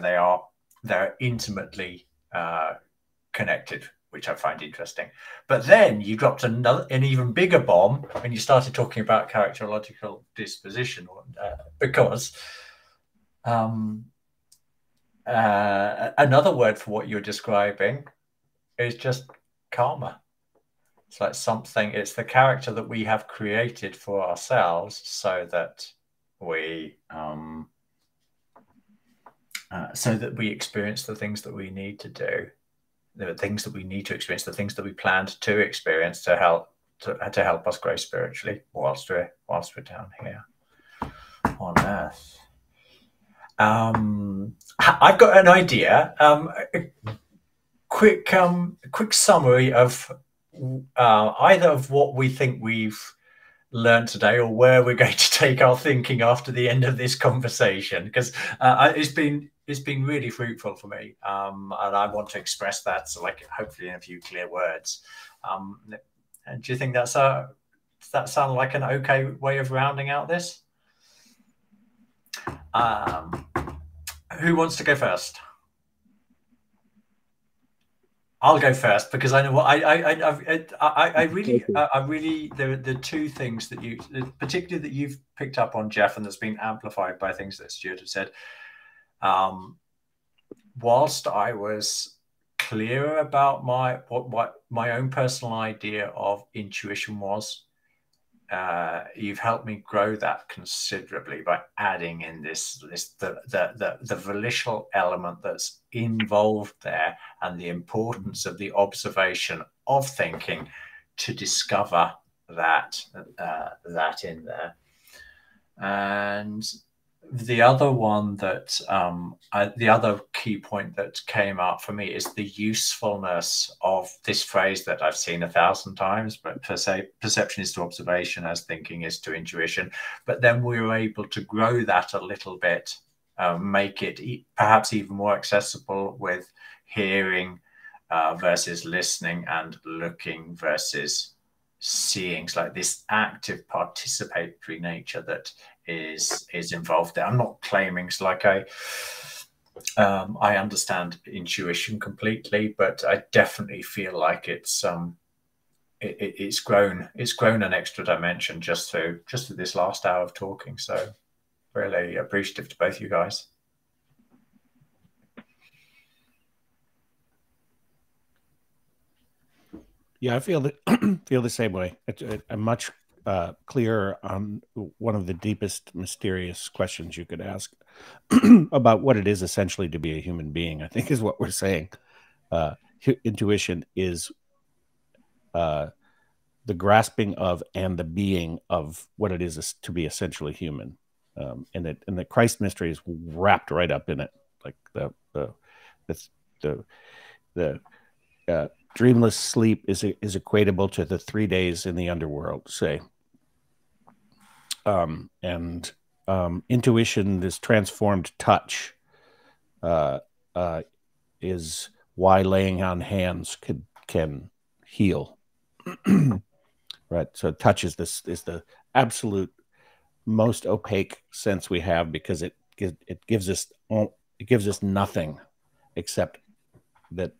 they're intimately connected, which I find interesting. But then you dropped an even bigger bomb when you started talking about characterological disposition, because another word for what you're describing is just karma. It's like it's the character that we have created for ourselves so that we experience the things that we need to do, the things that we need to experience, the things that we planned to experience to help us grow spiritually whilst we're down here on Earth. I've got an idea. Quick summary of either of what we think we've learned today or where we're going to take our thinking after the end of this conversation, because it's been really fruitful for me, and I want to express that, so like hopefully in a few clear words. And do you think does that sound like an okay way of rounding out this? Who wants to go first? I'll go first because I know what I really the two things that particularly that you've picked up on, Jeff, and that's been amplified by things that Stuart has said. Whilst I was clearer about what my own personal idea of intuition was, you've helped me grow that considerably by adding in the volitional element that's involved there, and the importance of the observation of thinking to discover that in there. And the other one that the other key point that came up for me is the usefulness of this phrase that I've seen 1,000 times, but perception is to observation as thinking is to intuition. But then we were able to grow that a little bit, make it perhaps even more accessible with hearing versus listening, and looking versus seeing. It's like this active participatory nature that is involved there. I'm not claiming it's like I understand intuition completely, but I definitely feel like it's grown an extra dimension just through this last hour of talking. So Really appreciative to both you guys. Yeah, I feel the same way. I'm much clearer on one of the deepest, mysterious questions you could ask about what it is essentially to be a human being. I think is what we're saying. Intuition is the grasping of and the being of what it is to be essentially human, and the Christ mystery is wrapped right up in it, like the dreamless sleep is equatable to the 3 days in the underworld, say. And intuition, this transformed touch, is why laying on hands can heal. Right. So touch is the absolute most opaque sense we have, because it gives us nothing except that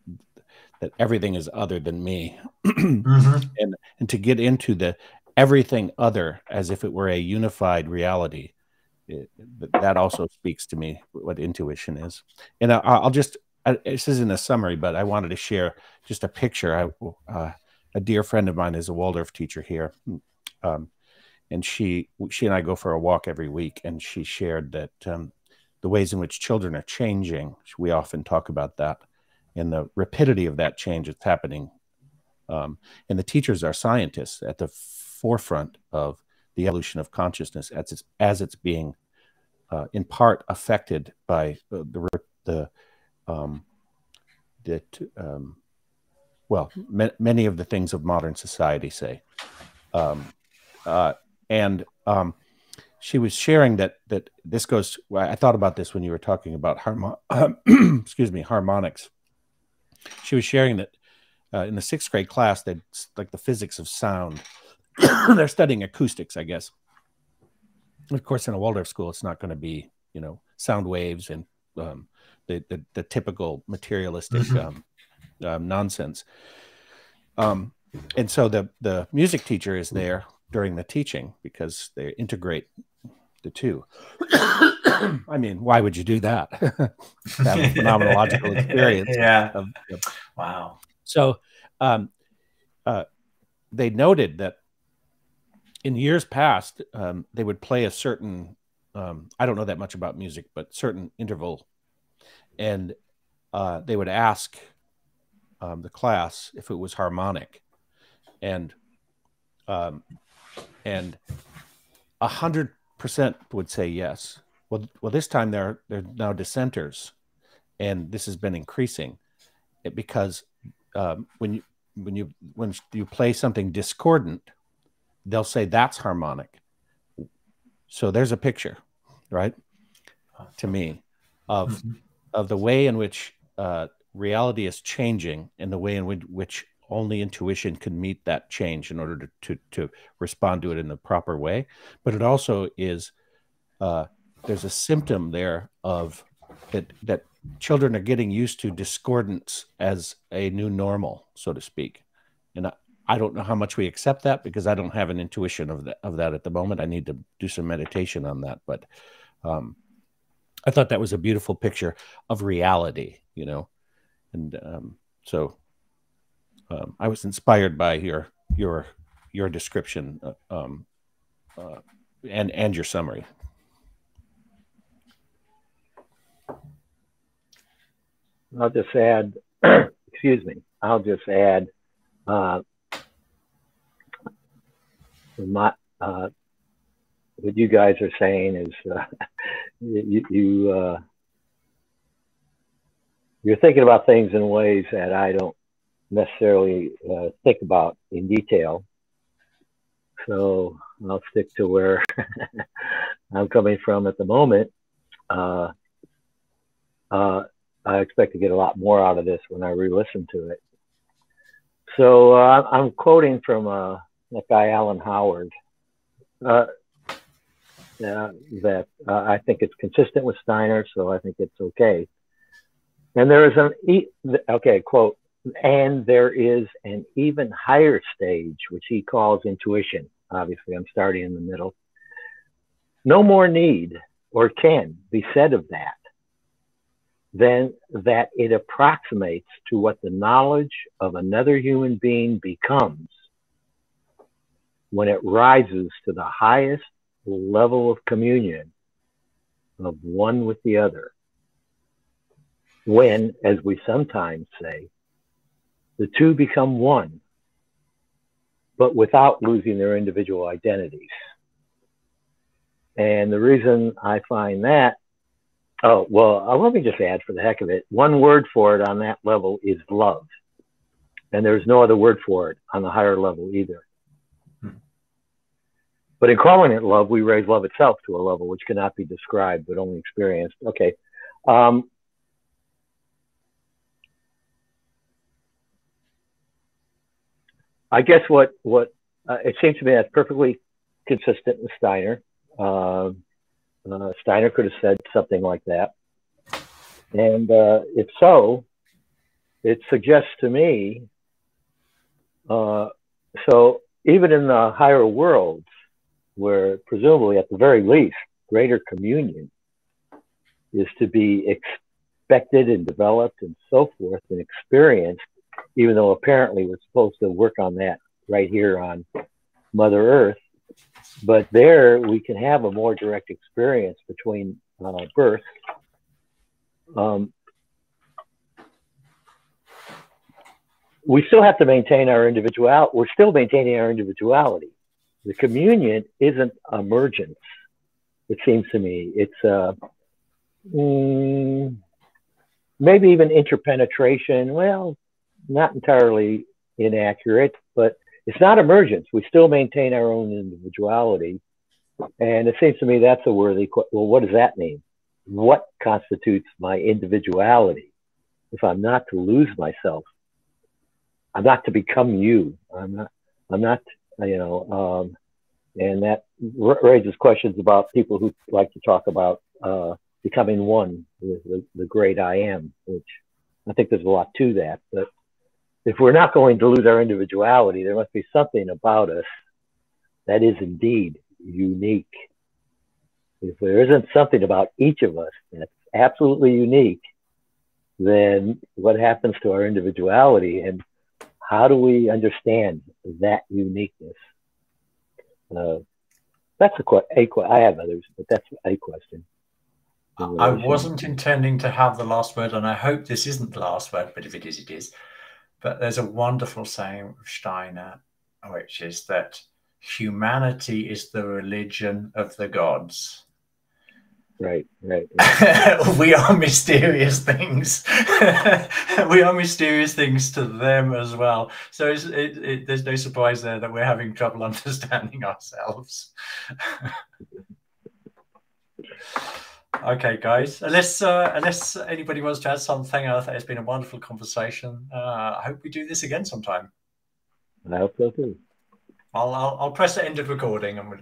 everything is other than me. Mm-hmm. and to get into the everything other as if it were a unified reality, that also speaks to me what intuition is. And I'll just, this isn't a summary, but I wanted to share just a picture. A dear friend of mine is a Waldorf teacher here, and she and I go for a walk every week, and she shared that the ways in which children are changing, we often talk about that, and the rapidity of that change that's happening. And the teachers are scientists at the forefront of the evolution of consciousness as it's being in part affected by many of the things of modern society, say. And she was sharing that this goes. I thought about this when you were talking about harmonics. She was sharing that in the 6th grade class, that like the physics of sound. They're studying acoustics, I guess. Of course, in a Waldorf school, it's not going to be sound waves and the typical materialistic nonsense. And so the music teacher is there during the teaching because they integrate the two. I mean, why would you do that? Have a phenomenological experience. Yeah. Wow. So they noted that in years past, they would play a certain, I don't know that much about music, but certain interval. And they would ask the class if it was harmonic. And 100% would say yes. Well, this time they're now dissenters, and this has been increasing because when you play something discordant, they'll say that's harmonic. So there's a picture, right, to me, of the way in which reality is changing, and the way in which only intuition can meet that change in order to respond to it in the proper way. But it also is there's a symptom there of that children are getting used to discordance as a new normal, so to speak. And I don't know how much we accept that, because I don't have an intuition of that at the moment. I need to do some meditation on that. But I thought that was a beautiful picture of reality, and so I was inspired by your description and your summary. I'll just add, excuse me, I'll just add what you guys are saying is you're thinking about things in ways that I don't necessarily think about in detail. So I'll stick to where I'm coming from at the moment. I expect to get a lot more out of this when I re-listen to it. So I'm quoting from that guy, Alan Howard, that I think it's consistent with Steiner, so I think it's okay. And there is quote, and there is an even higher stage, which he calls intuition. Obviously, I'm starting in the middle. No more need or can be said of that than that it approximates to what the knowledge of another human being becomes when it rises to the highest level of communion of one with the other. When, as we sometimes say, the two become one, but without losing their individual identities. And the reason I find that, oh, well, let me just add for the heck of it, one word for it on that level is love. And there's no other word for it on the higher level either. But in calling it love, we raise love itself to a level which cannot be described, but only experienced. Okay. I guess what it seems to me that's perfectly consistent with Steiner. Steiner could have said something like that. And if so, it suggests to me, so even in the higher worlds, where presumably at the very least, greater communion is to be expected and developed and so forth and experienced, even though apparently we're supposed to work on that right here on Mother Earth. But there we can have a more direct experience between birth. We still have to maintain our individuality. We're still maintaining our individuality. The communion isn't emergence, it seems to me. It's maybe even interpenetration. Well, not entirely inaccurate, but it's not emergence. We still maintain our own individuality. And it seems to me that's a worthy question. Well, what does that mean? What constitutes my individuality? If I'm not to lose myself, I'm not to become you. I'm not, and that raises questions about people who like to talk about becoming one with the great I am, which I think there's a lot to that. But if we're not going to lose our individuality, there must be something about us that is indeed unique. If there isn't something about each of us that's absolutely unique, then what happens to our individuality, and how do we understand that uniqueness? That's I have others, but that's a question. I wasn't intending to have the last word, and I hope this isn't the last word, but if it is, it is. But there's a wonderful saying of Steiner, which is that humanity is the religion of the gods. Right. We are mysterious things. We are mysterious things to them as well. So there's no surprise there that we're having trouble understanding ourselves. Okay, guys. Unless anybody wants to add something, I think it's been a wonderful conversation. I hope we do this again sometime. I hope so too. I'll press the end of recording and we'll